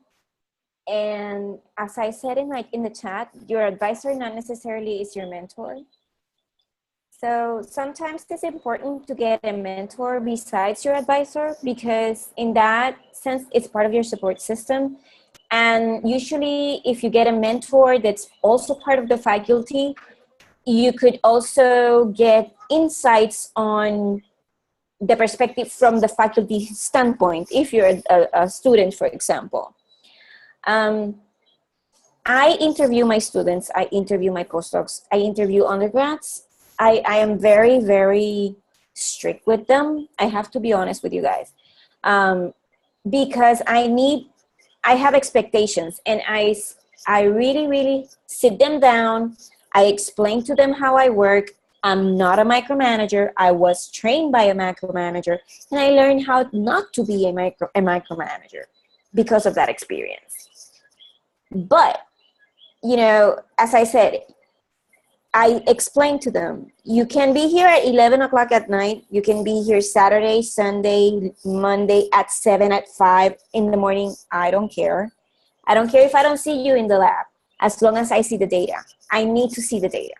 S5: And as I said in the chat, your advisor not necessarily is your mentor. So sometimes it's important to get a mentor besides your advisor, because in that sense, it's part of your support system. And usually if you get a mentor that's also part of the faculty, you could also get insights on the perspective from the faculty standpoint, if you're a student, for example. I interview my students, I interview my postdocs, I interview undergrads. I am very, very strict with them. I have to be honest with you guys. because I have expectations, and I really, really sit them down. I explain to them how I work. I'm not a micromanager. I was trained by a micromanager, and I learned how not to be a micromanager because of that experience. But, you know, as I said, I explained to them, you can be here at 11 o'clock at night. You can be here Saturday, Sunday, Monday at 7, at 5 in the morning. I don't care. I don't care if I don't see you in the lab, as long as I see the data. I need to see the data.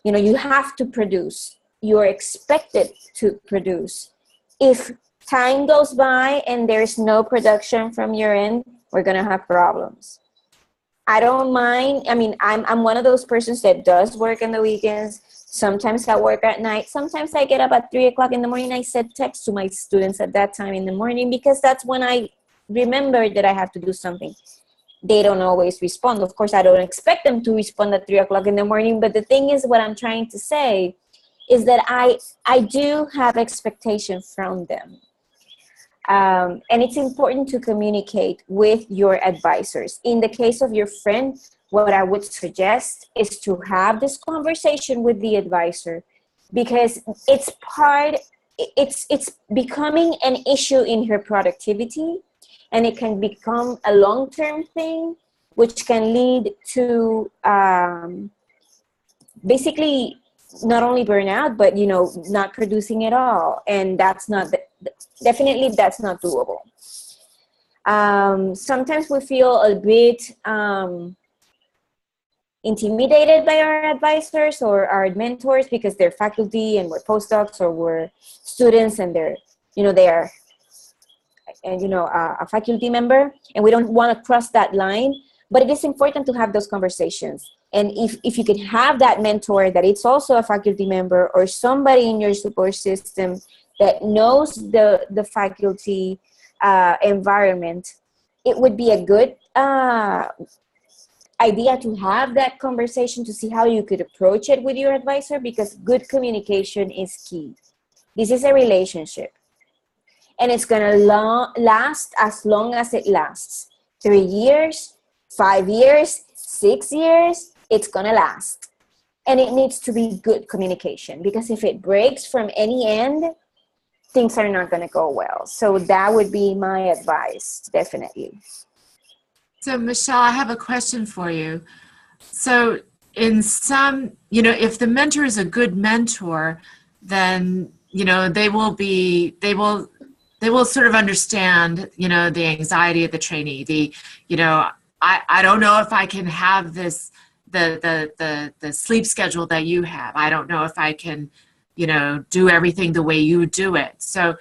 S5: You know, you have to produce. You're expected to produce. If time goes by and there's no production from your end, we're going to have problems. I don't mind. I mean, I'm one of those persons that does work on the weekends. Sometimes I work at night. Sometimes I get up at 3 o'clock in the morning. I send text to my students at that time in the morning, because that's when I remember that I have to do something. They don't always respond. Of course, I don't expect them to respond at 3 o'clock in the morning. But the thing is, what I'm trying to say is that I do have expectations from them. And it's important to communicate with your advisors. In the case of your friend, what I would suggest is to have this conversation with the advisor, because it's becoming an issue in her productivity, and it can become a long-term thing, which can lead to basically not only burnout, but, you know, not producing at all. And that's not, definitely that's not doable. Sometimes we feel a bit intimidated by our advisors or our mentors, because they're faculty and we're postdocs, or we're students and they're, you know, they are, and, you know, a faculty member, and we don't want to cross that line. But it is important to have those conversations. And if you could have that mentor that it's also a faculty member, or somebody in your support system that knows the faculty environment, it would be a good idea to have that conversation to see how you could approach it with your advisor, because good communication is key. This is a relationship, and it's going to last as long as it lasts. 3 years, 5 years, 6 years, it's going to last. And it needs to be good communication, because if it breaks from any end, things are not going to go well. So that would be my advice, definitely.
S3: So Michelle, I have a question for you. So in some, you know, if the mentor is a good mentor, then, you know, they will sort of understand, you know, the anxiety of the trainee, you know, I don't know if I can have this, the sleep schedule that you have. I don't know if I can, you know, do everything the way you do it. So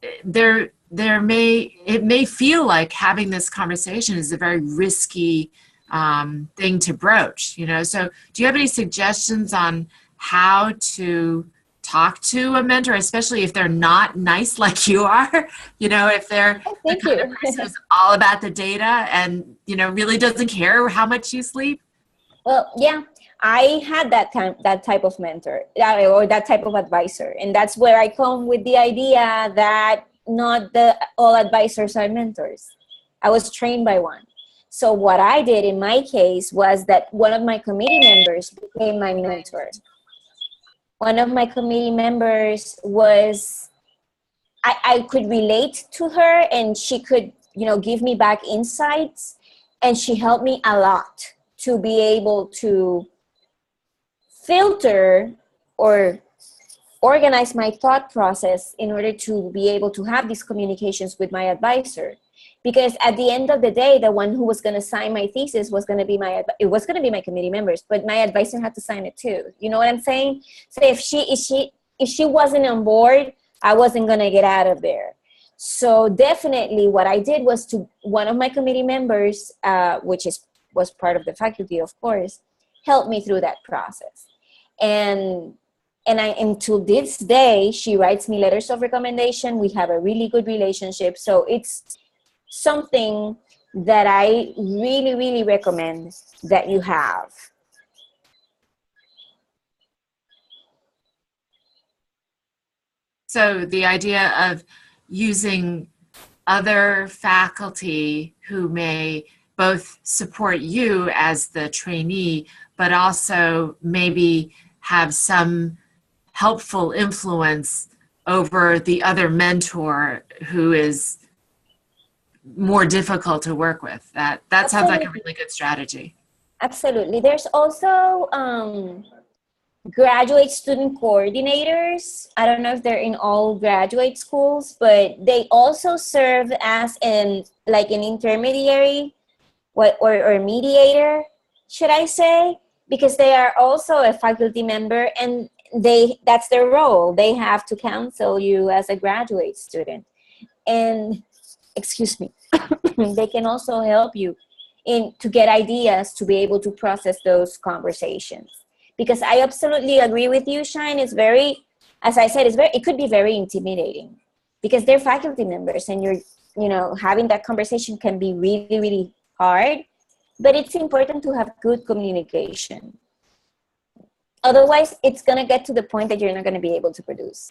S3: it may feel like having this conversation is a very risky thing to broach, you know. So do you have any suggestions on how to talk to a mentor, especially if they're not nice like you are, you know, if they're the kind of person who's all about the data and, you know, really doesn't care how much you sleep?
S5: Well, yeah, I had that type of mentor, or that type of advisor. And that's where I come with the idea that not all advisors are mentors. I was trained by one. So what I did in my case was that one of my committee members became my mentor. One of my committee members was, I could relate to her, and she could, you know, give me back insights, and she helped me a lot to be able to filter or organize my thought process in order to be able to have these communications with my advisor. Because at the end of the day, the one who was going to sign my thesis was going to be my committee members, but my advisor had to sign it too. You know what I'm saying? So if she wasn't on board, I wasn't going to get out of there. So definitely what I did was to one of my committee members, which was part of the faculty, of course, helped me through that process. And until this day, she writes me letters of recommendation. We have a really good relationship. So it's something that I really, really recommend that you have.
S3: So the idea of using other faculty who may both support you as the trainee, but also maybe have some helpful influence over the other mentor who is more difficult to work with. That sounds like a really good strategy.
S5: Absolutely. There's also graduate student coordinators. I don't know if they're in all graduate schools, but they also serve as an intermediary or mediator, should I say, because they are also a faculty member, and that's their role. They have to counsel you as a graduate student. And excuse me, they can also help you to get ideas to be able to process those conversations. Because I absolutely agree with you, Shine. It's very, as I said, it could be very intimidating because they're faculty members, and having that conversation can be really, really hard. But it's important to have good communication. Otherwise, it's going to get to the point that you're not going to be able to produce.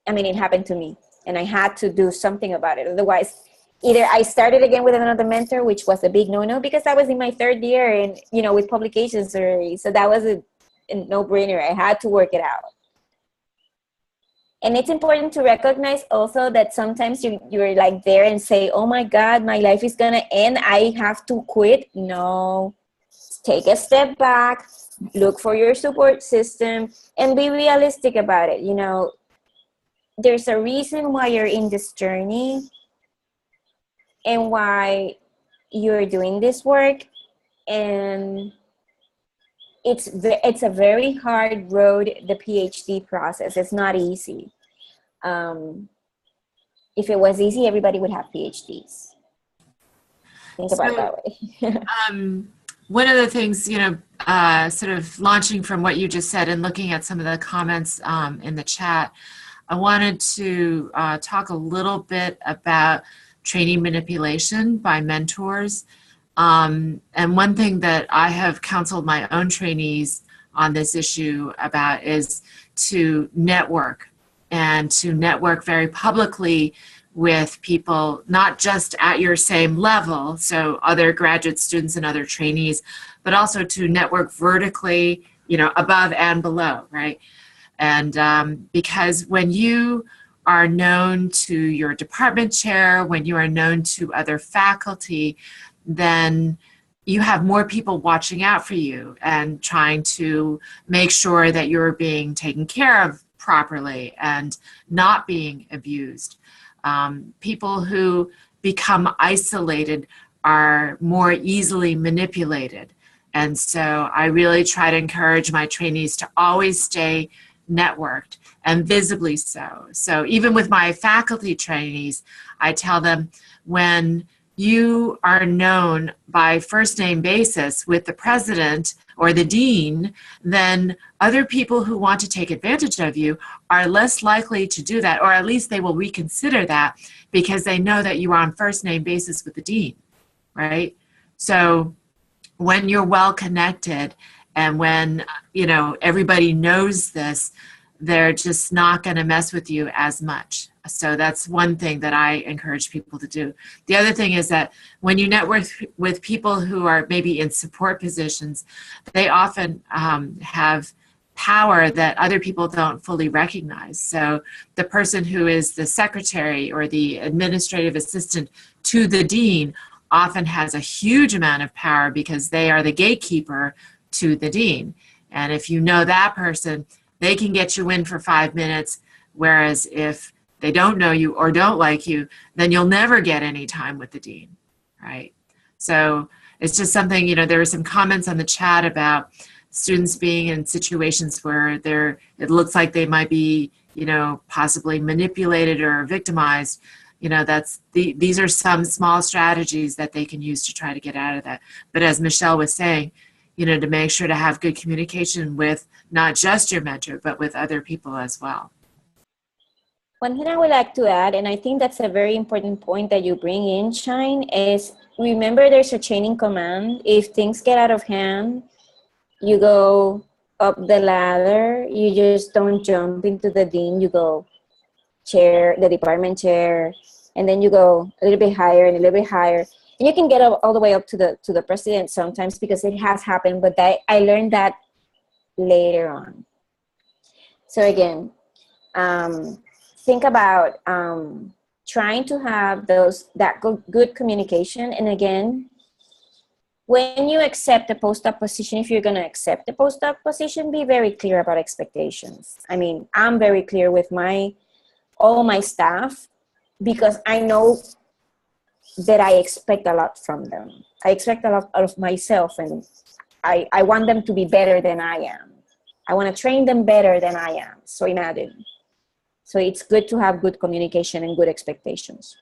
S5: I mean, it happened to me, and I had to do something about it. Otherwise, either I started again with another mentor, which was a big no-no because I was in my third year and, with publications already. So that was a no-brainer. I had to work it out. And it's important to recognize also that sometimes you're like there and say, oh my God, my life is going to end. I have to quit. No, take a step back, look for your support system, and be realistic about it. There's a reason why you're in this journey and why you're doing this work. And it's a very hard road, the PhD process. It's not easy. If it was easy, everybody would have PhDs. Think about it that way.
S3: One of the things, sort of launching from what you just said and looking at some of the comments in the chat, I wanted to talk a little bit about training manipulation by mentors. And one thing that I have counseled my own trainees on this issue about is to network, and to network very publicly with people, not just at your same level, so other graduate students and other trainees, but also to network vertically, above and below, right? And because when you are known to your department chair, when you are known to other faculty, then you have more people watching out for you and trying to make sure that you're being taken care of properly and not being abused. People who become isolated are more easily manipulated. And so I really try to encourage my trainees to always stay networked, and visibly so. So even with my faculty trainees, I tell them, when you are known by first name basis with the president or the dean, then other people who want to take advantage of you are less likely to do that, or at least they will reconsider that because they know that you are on first name basis with the dean, right? So when you're well connected and when, everybody knows this, they're just not going to mess with you as much. So that's one thing that I encourage people to do. The other thing is that when you network with people who are maybe in support positions, they often have power that other people don't fully recognize. So the person who is the secretary or the administrative assistant to the dean often has a huge amount of power because they are the gatekeeper to the dean. And if you know that person, they can get you in for 5 minutes, whereas if they don't know you or don't like you, then you'll never get any time with the dean, right? So it's just something, there were some comments on the chat about students being in situations where it looks like they might be, possibly manipulated or victimized. These are some small strategies that they can use to try to get out of that. But as Michelle was saying, to make sure to have good communication with not just your mentor, but with other people as well.
S5: One thing I would like to add, and I think that's a very important point that you bring in, Shine, is remember there's a chain in command. If things get out of hand, you go up the ladder. You just don't jump into the dean. You go the department chair, and then you go a little bit higher and a little bit higher, and you can get all the way up to the president sometimes, because it has happened. But I learned that later on. So again, think about trying to have that good communication. And again, when you accept a postdoc position, if you're going to accept a postdoc position, be very clear about expectations. I mean, I'm very clear with all my staff, because I know that I expect a lot from them. I expect a lot out of myself, and I want them to be better than I am. I want to train them better than I am. So imagine. So it's good to have good communication and good expectations.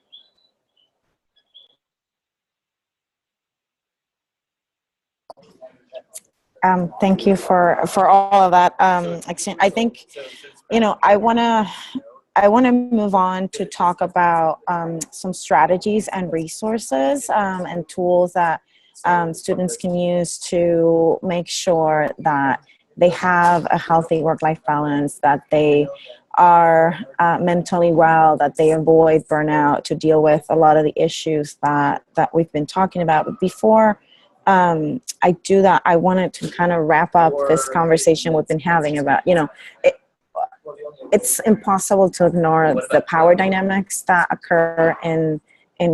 S2: Thank you for all of that. I think, I want to move on to talk about some strategies and resources and tools that students can use to make sure that they have a healthy work-life balance, that they are mentally well, that they avoid burnout, to deal with a lot of the issues that we've been talking about. But before I do that, I wanted to kind of wrap up this conversation we've been having about, it's impossible to ignore the power dynamics that occur in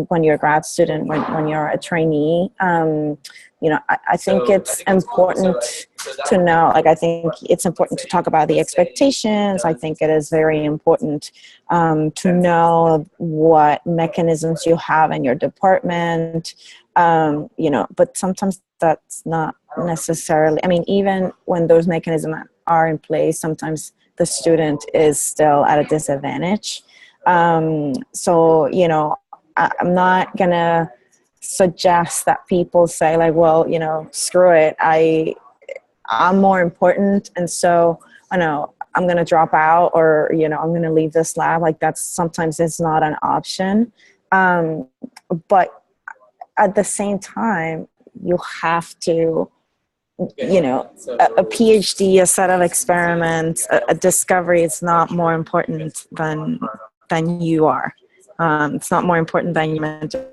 S2: when you're a grad student, when you're a trainee. I think it's important to know, I think it's important to talk about the expectations. I think it is very important to know what mechanisms you have in your department, but sometimes that's not necessarily, even when those mechanisms are in place, sometimes the student is still at a disadvantage. So, I'm not gonna suggest that people say screw it, I'm more important, and so I'm gonna drop out, or I'm gonna leave this lab. That's sometimes it's not an option. But at the same time, you have to, a PhD, a set of experiments, a discovery is not more important than you are. It's not more important than your mental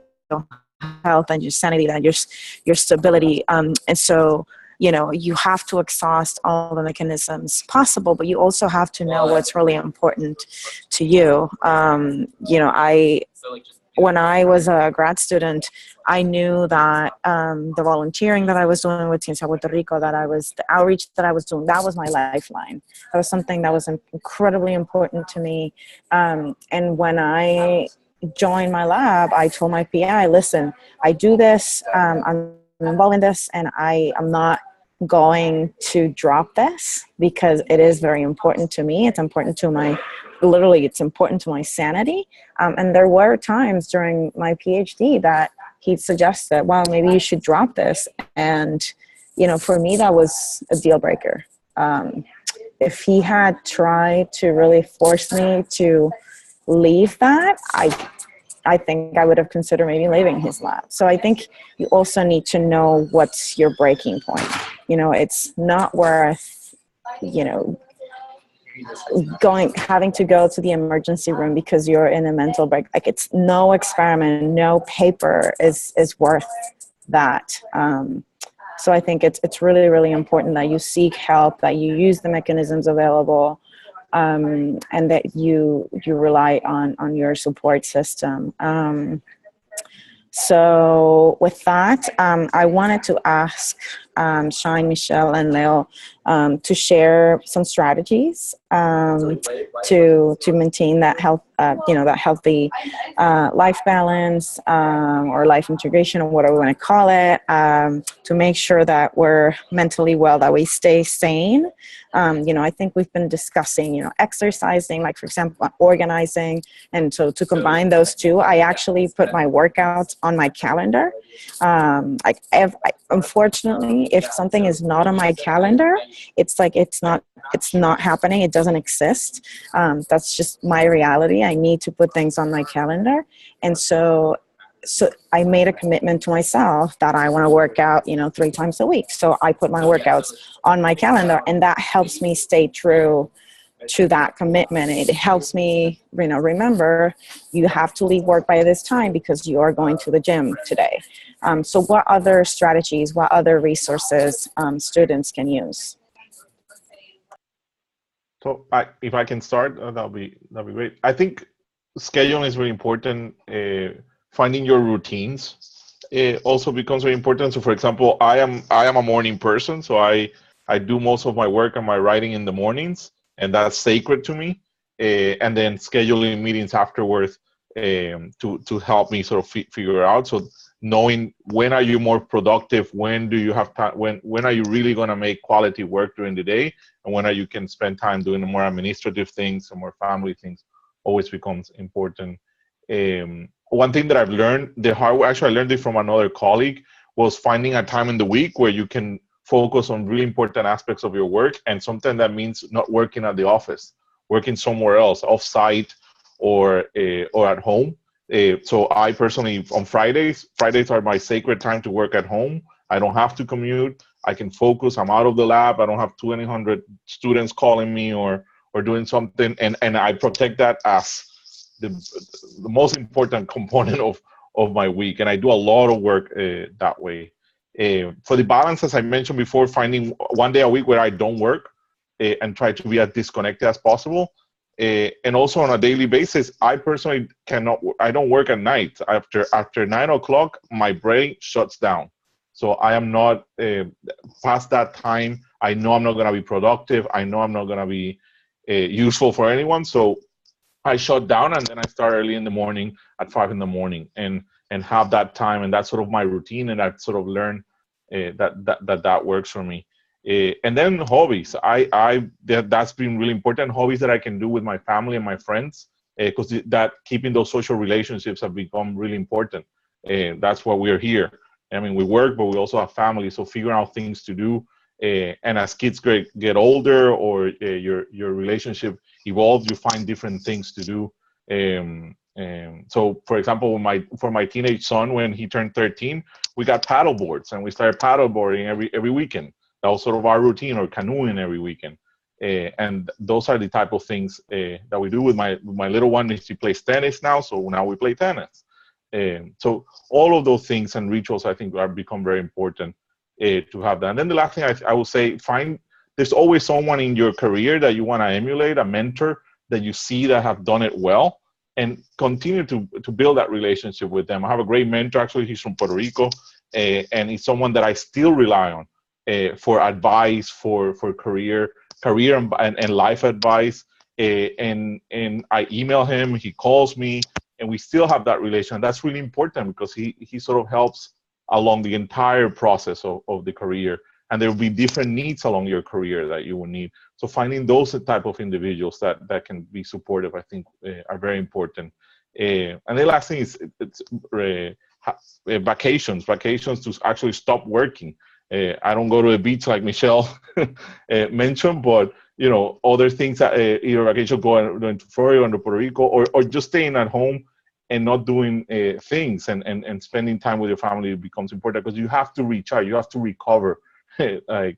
S2: health and your sanity, than your stability. And so, you have to exhaust all the mechanisms possible, but you also have to know what's really important to you. When I was a grad student, I knew that the volunteering that I was doing with Ciencia Puerto Rico, the outreach that I was doing, that was my lifeline. That was something that was incredibly important to me. And when I joined my lab, I told my PI, listen, I do this, I'm involved in this, and I am not going to drop this, because it is very important to me. It's important to it's important to my sanity. And there were times during my PhD that he suggested, well, maybe you should drop this. And, for me, that was a deal breaker. If he had tried to really force me to leave that, I think I would have considered maybe leaving his lab. So I think you also need to know what's your breaking point. It's not worth, having to go to the emergency room because you're in a mental break. It's no experiment, no paper is worth that. So I think it's really, really important that you seek help, that you use the mechanisms available, and that you rely on your support system. So with that, I wanted to ask Shine, Michelle, and Leo to share some strategies to maintain that that healthy life balance, or life integration, or whatever we want to call it, to make sure that we're mentally well, that we stay sane. I think we've been discussing, exercising, for example, organizing. And so to combine those two, I actually put my workouts on my calendar. Unfortunately, if something is not on my calendar, it's not happening. It doesn't exist. That's just my reality. I need to put things on my calendar. And so I made a commitment to myself that I want to work out, 3 times a week. So I put my workouts on my calendar, and that helps me stay true to that commitment. It helps me, remember you have to leave work by this time because you are going to the gym today. So what other strategies, what other resources students can use?
S4: So if I can start, that'll be great. I think scheduling is really important. Finding your routines also becomes very important. So, for example, I am a morning person, so I do most of my work and my writing in the mornings, and that's sacred to me. And then scheduling meetings afterwards to help me sort of figure out. So knowing when are you more productive, when do you have time, when are you really going to make quality work during the day, and when are you can spend time doing the more administrative things and more family things always becomes important. One thing that I've learned the hard way, actually I learned it from another colleague, was finding a time in the week where you can focus on really important aspects of your work, and sometimes that means not working at the office, working somewhere else, off-site or at home. So I personally, on Fridays are my sacred time to work at home. I don't have to commute. I can focus. I'm out of the lab. I don't have 200 students calling me or doing something. And I protect that as the most important component of my week. And I do a lot of work that way. For the balance, as I mentioned before, finding one day a week where I don't work and try to be as disconnected as possible. And also on a daily basis, I personally I don't work at night. After 9 o'clock, my brain shuts down. So I am not past that time. I know I'm not going to be productive. I know I'm not going to be useful for anyone. So I shut down, and then I start early in the morning at 5 in the morning and have that time. And that's sort of my routine. And I've sort of learned that works for me. And then hobbies. That's been really important. Hobbies that I can do with my family and my friends, because that keeping those social relationships have become really important. That's why we're here. I mean, we work, but we also have family. So figuring out things to do. And as kids get older, or your relationship evolves, you find different things to do. So, for example, for my teenage son, when he turned 13, we got paddle boards, and we started paddle boarding every weekend. That was sort of our routine, or canoeing every weekend. And those are the type of things that we do with my little one. She plays tennis now, so now we play tennis. So all of those things and rituals, I think, have become very important to have that. And then the last thing I would say, there's always someone in your career that you want to emulate, a mentor that you see that have done it well, and continue to build that relationship with them. I have a great mentor, actually. He's from Puerto Rico, and he's someone that I still rely on for advice, for career and life advice. And I email him, he calls me, and we still have that relation. That's really important because he sort of helps along the entire process of the career. And there will be different needs along your career that you will need. So finding those type of individuals that can be supportive, I think, are very important. And the last thing is vacations to actually stop working. I don't go to the beach like Michelle mentioned, but other things that either vacation going to Florida or to Puerto Rico, or just staying at home and not doing things and spending time with your family becomes important, because you have to recharge, you have to recover. Like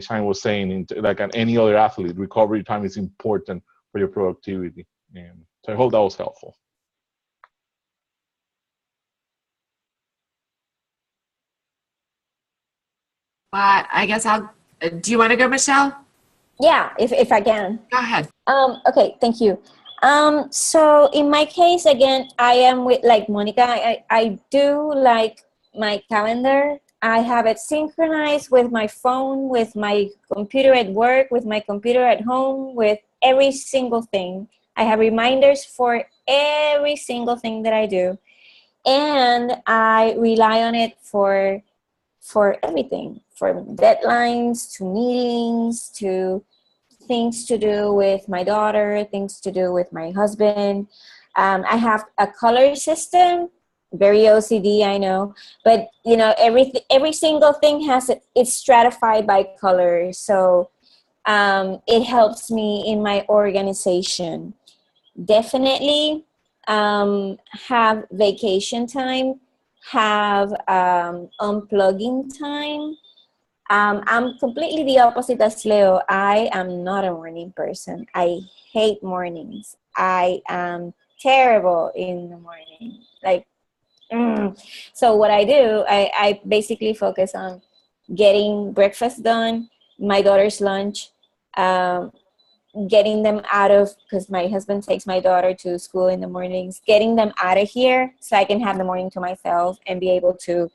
S4: Shine was saying, like any other athlete, recovery time is important for your productivity. So I hope that was helpful.
S3: I guess do you want to go, Michelle?
S5: Yeah, if I can.
S3: Go ahead.
S5: Okay, thank you. So in my case, again, I am with like Monica. I do like my calendar. I have it synchronized with my phone, with my computer at work, with my computer at home, with every single thing. I have reminders for every single thing that I do. And I rely on it for everything, from deadlines to meetings to things to do with my daughter, things to do with my husband. I have a color system, very OCD, I know, but every single thing it's stratified by color. So it helps me in my organization. Definitely have vacation time, have unplugging time, I'm completely the opposite as Leo. I am not a morning person. I hate mornings. I am terrible in the morning. Like, so what I do, I basically focus on getting breakfast done, my daughter's lunch, um, getting them out of, because my husband takes my daughter to school in the mornings, getting them out of here so I can have the morning to myself and be able to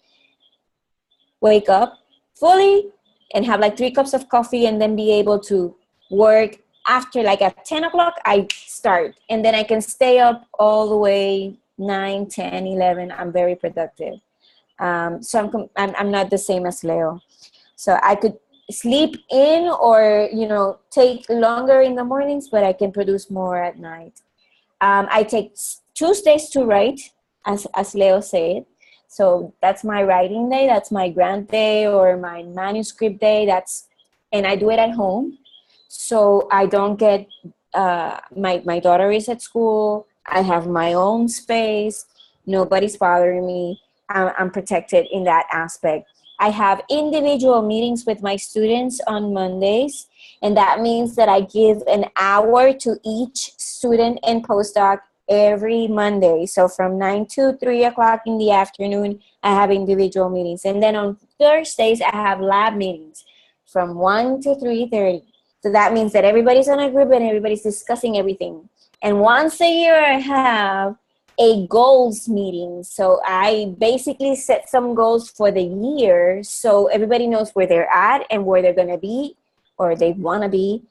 S5: wake up fully and have like 3 cups of coffee and then be able to work after, like at 10 o'clock I start, and then I can stay up all the way 9, 10, 11. I'm very productive. So I'm not the same as Leo. So I could sleep in or, take longer in the mornings, but I can produce more at night. I take Tuesdays to write, as Leo said. So that's my writing day. That's my grant day or my manuscript day. And I do it at home. So I don't get, my daughter is at school. I have my own space. Nobody's bothering me. I'm protected in that aspect. I have individual meetings with my students on Mondays, and that means that I give an hour to each student and postdoc every Monday. So from 9 to 3 o'clock in the afternoon, I have individual meetings. And then on Thursdays, I have lab meetings from 1 to 3:30. So that means that everybody's on a group and everybody's discussing everything. And once a year, I have a goals meeting. So I basically set some goals for the year so everybody knows where they're at and where they're going to be or they want to be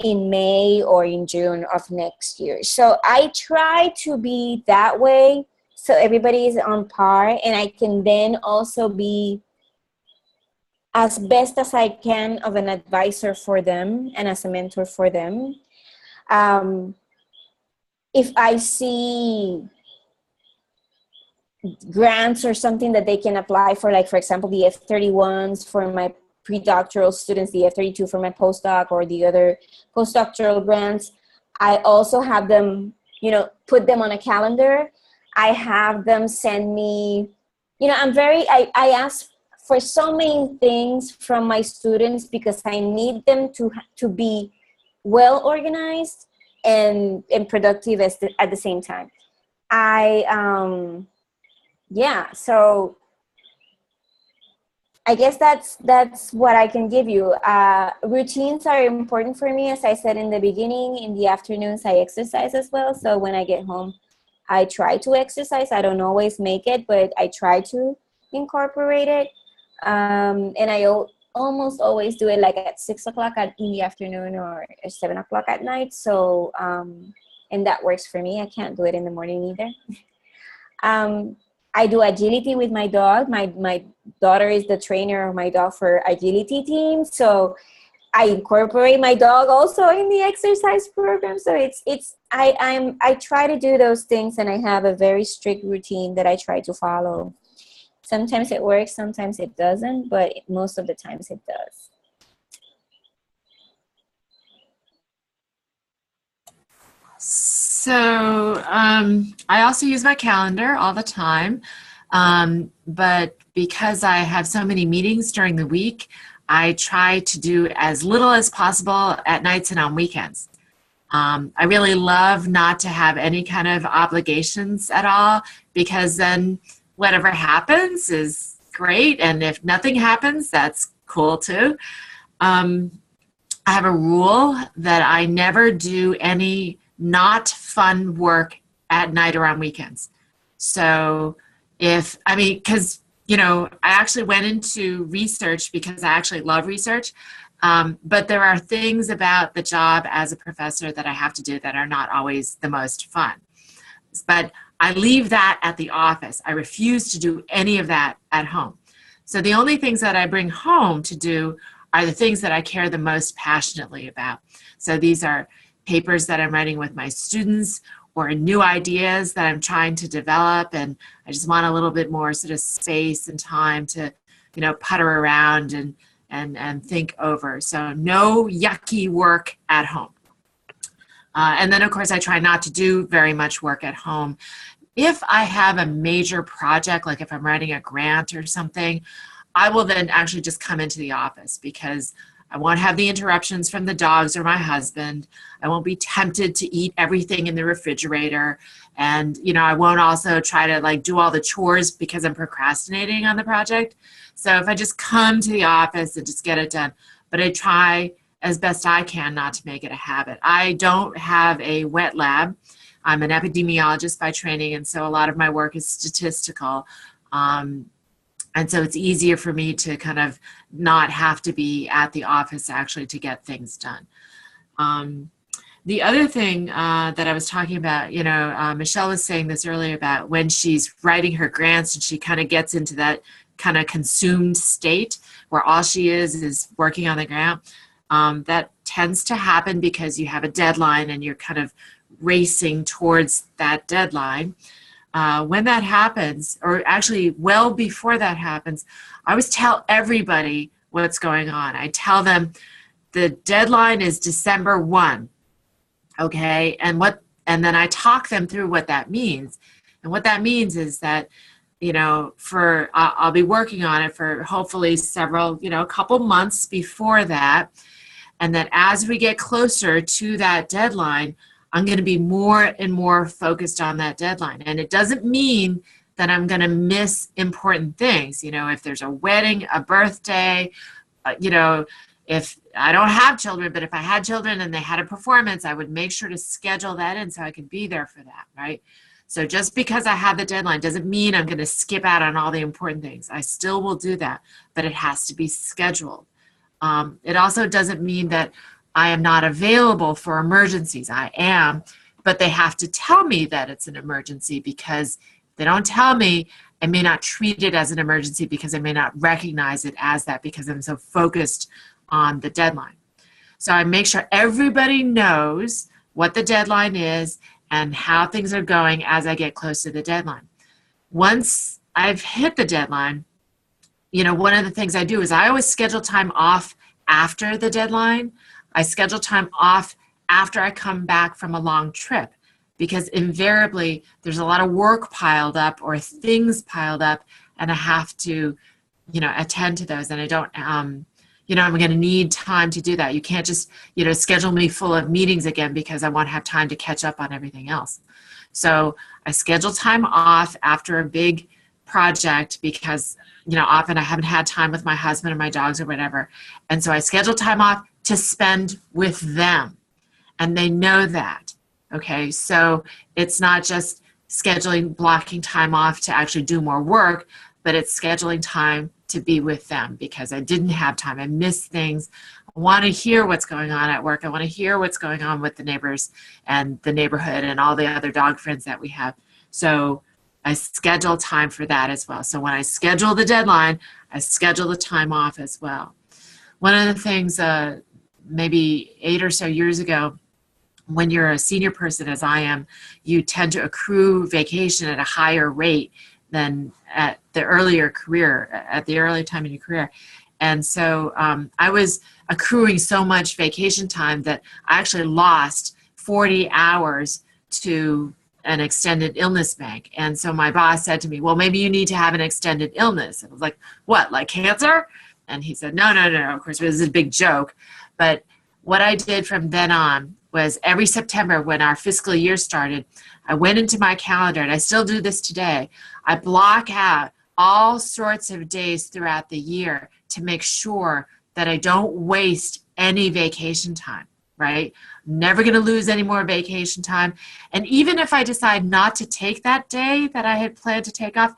S5: in May or in June of next year. So I try to be that way so everybody is on par, and I can then also be as best as I can of an advisor for them and as a mentor for them. If I see grants or something that they can apply for, like for example, the F31s for my pre-doctoral students, the F32 for my postdoc, or the other postdoctoral grants, I also have them, put them on a calendar. I have them send me, I ask for so many things from my students because I need them to be well organized and productive at the same time. So I guess that's what I can give you. Routines are important for me. As I said in the beginning, in the afternoons, I exercise as well. So when I get home, I try to exercise. I don't always make it, but I try to incorporate it. And I almost always do it like at 6 o'clock in the afternoon or 7 o'clock at night. So, and that works for me. I can't do it in the morning either. I do agility with my dog. My daughter is the trainer of my dog for agility team. So I incorporate my dog also in the exercise program. So I try to do those things, and I have a very strict routine that I try to follow. Sometimes it works, sometimes it doesn't, but most of the times it does.
S3: So I also use my calendar all the time, but because I have so many meetings during the week, I try to do as little as possible at nights and on weekends. I really love not to have any kind of obligations at all, because then whatever happens is great, and if nothing happens, that's cool too. I have a rule that I never do any not fun work at night or on weekends. So because, I actually went into research because I actually love research, but there are things about the job as a professor that I have to do that are not always the most fun. But I leave that at the office. I refuse to do any of that at home. So the only things that I bring home to do are the things that I care the most passionately about. So these are papers that I'm writing with my students, or new ideas that I'm trying to develop, and I just want a little bit more sort of space and time to, putter around and think over. So no yucky work at home. And then, of course, I try not to do very much work at home. If I have a major project, like if I'm writing a grant or something, I will then actually just come into the office because I won't have the interruptions from the dogs or my husband. I won't be tempted to eat everything in the refrigerator. And, I won't also try to like do all the chores because I'm procrastinating on the project. So if I just come to the office and just get it done, but I try as best I can not to make it a habit. I don't have a wet lab. I'm an epidemiologist by training, and so a lot of my work is statistical. And so it's easier for me to kind of not have to be at the office actually to get things done. The other thing that I was talking about, Michelle was saying this earlier about when she's writing her grants and she kind of gets into that kind of consumed state where all she is working on the grant. That tends to happen because you have a deadline and you're kind of racing towards that deadline. When that happens, or actually well before that happens, I always tell everybody what's going on. I tell them the deadline is December 1, okay? And then I talk them through what that means. And what that means is that, I'll be working on it for hopefully several, a couple months before that. And that as we get closer to that deadline, I'm going to be more and more focused on that deadline. And it doesn't mean that I'm going to miss important things. If there's a wedding, a birthday, if I don't have children, but if I had children and they had a performance, I would make sure to schedule that in so I could be there for that, right? So just because I have the deadline doesn't mean I'm going to skip out on all the important things. I still will do that, but it has to be scheduled. It also doesn't mean that I am not available for emergencies. I am, but they have to tell me that it's an emergency, because if they don't tell me, I may not treat it as an emergency because I may not recognize it as that because I'm so focused on the deadline. So I make sure everybody knows what the deadline is and how things are going as I get close to the deadline. Once I've hit the deadline, one of the things I do is I always schedule time off after the deadline. I schedule time off after I come back from a long trip, because invariably there's a lot of work piled up or things piled up, and I have to, attend to those. And I don't, I'm going to need time to do that. You can't just, schedule me full of meetings again because I won't have time to catch up on everything else. So I schedule time off after a big project because, often I haven't had time with my husband or my dogs or whatever. And so I schedule time off to spend with them. And they know that. Okay. So it's not just blocking time off to actually do more work, but it's scheduling time to be with them because I didn't have time. I missed things. I want to hear what's going on at work. I want to hear what's going on with the neighbors and the neighborhood and all the other dog friends that we have. So I schedule time for that as well. So when I schedule the deadline, I schedule the time off as well. One of the things, maybe 8 or so years ago, when you're a senior person, as I am, you tend to accrue vacation at a higher rate than at the earlier time in your career. And so I was accruing so much vacation time that I actually lost 40 hours to an extended illness bank. And so my boss said to me, well, maybe you need to have an extended illness. And I was like, what, like cancer? And he said, no. Of course, it was a big joke. But what I did from then on was every September when our fiscal year started, I went into my calendar, and I still do this today. I block out all sorts of days throughout the year to make sure that I don't waste any vacation time, right? I'm never going to lose any more vacation time. And even if I decide not to take that day that I had planned to take off,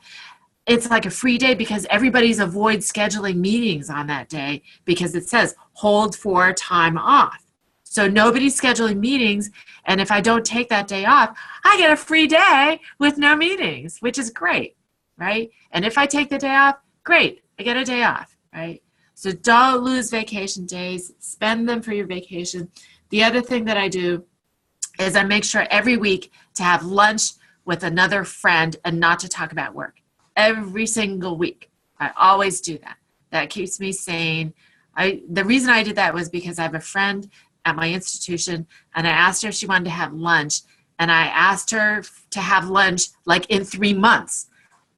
S3: it's like a free day because everybody's avoid scheduling meetings on that day because it says hold for time off. So nobody's scheduling meetings. And if I don't take that day off, I get a free day with no meetings, which is great, right? And if I take the day off, great, I get a day off, right? So don't lose vacation days, spend them for your vacation. The other thing that I do is I make sure every week to have lunch with another friend and not to talk about work. Every single week. I always do that. That keeps me sane. The reason I did that was because I have a friend at my institution, and I asked her if she wanted to have lunch, and I asked her to have lunch like in 3 months.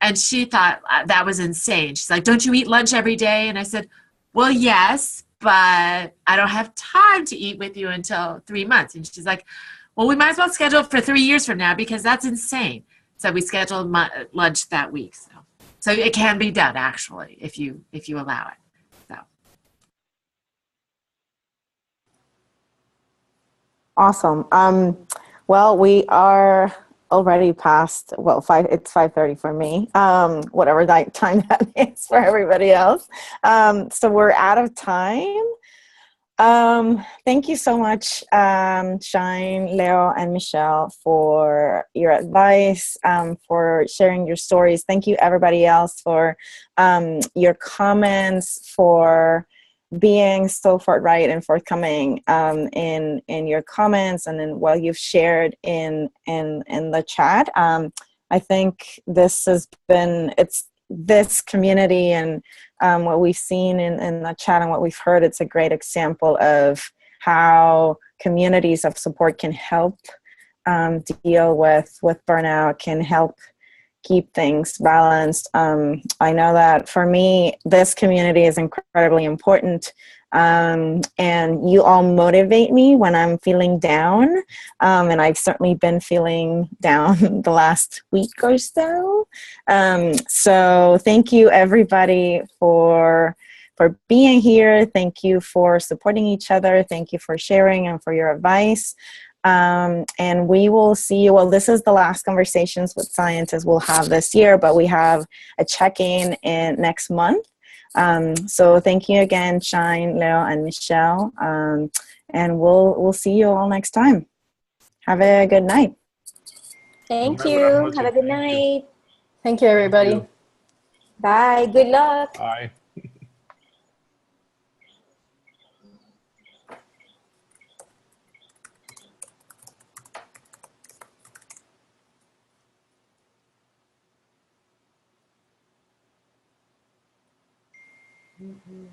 S3: And she thought that was insane. She's like, don't you eat lunch every day? And I said, well, yes, but I don't have time to eat with you until 3 months. And she's like, well, we might as well schedule it for 3 years from now because that's insane. So we scheduled lunch that week. So it can be done actually if you allow it. So
S2: Awesome. Well, we are already past, well, it's 5:30 for me, whatever that time that is for everybody else. So we're out of time. Thank you so much, Shine, Leo, and Michelle, for your advice, for sharing your stories. Thank you, everybody else, for your comments, for being so forthright and forthcoming in your comments and in what you've shared in the chat. I think this has been, it's this community and what we've seen in the chat and what we've heard, it's a great example of how communities of support can help deal with burnout, can help keep things balanced. I know that for me, this community is incredibly important. And you all motivate me when I'm feeling down. And I've certainly been feeling down the last week or so. So thank you everybody for being here. Thank you for supporting each other. Thank you for sharing and for your advice. And we will see you. Well, this is the last Conversations with Scientists we'll have this year, but we have a check-in next month. So thank you again, Shine, Leo, and Michelle. And we'll see you all next time. Have a good night.
S5: Thank you. Have a good night.
S1: Thank you, everybody.
S5: Bye. Good luck.
S4: Bye.
S3: mm-hmm.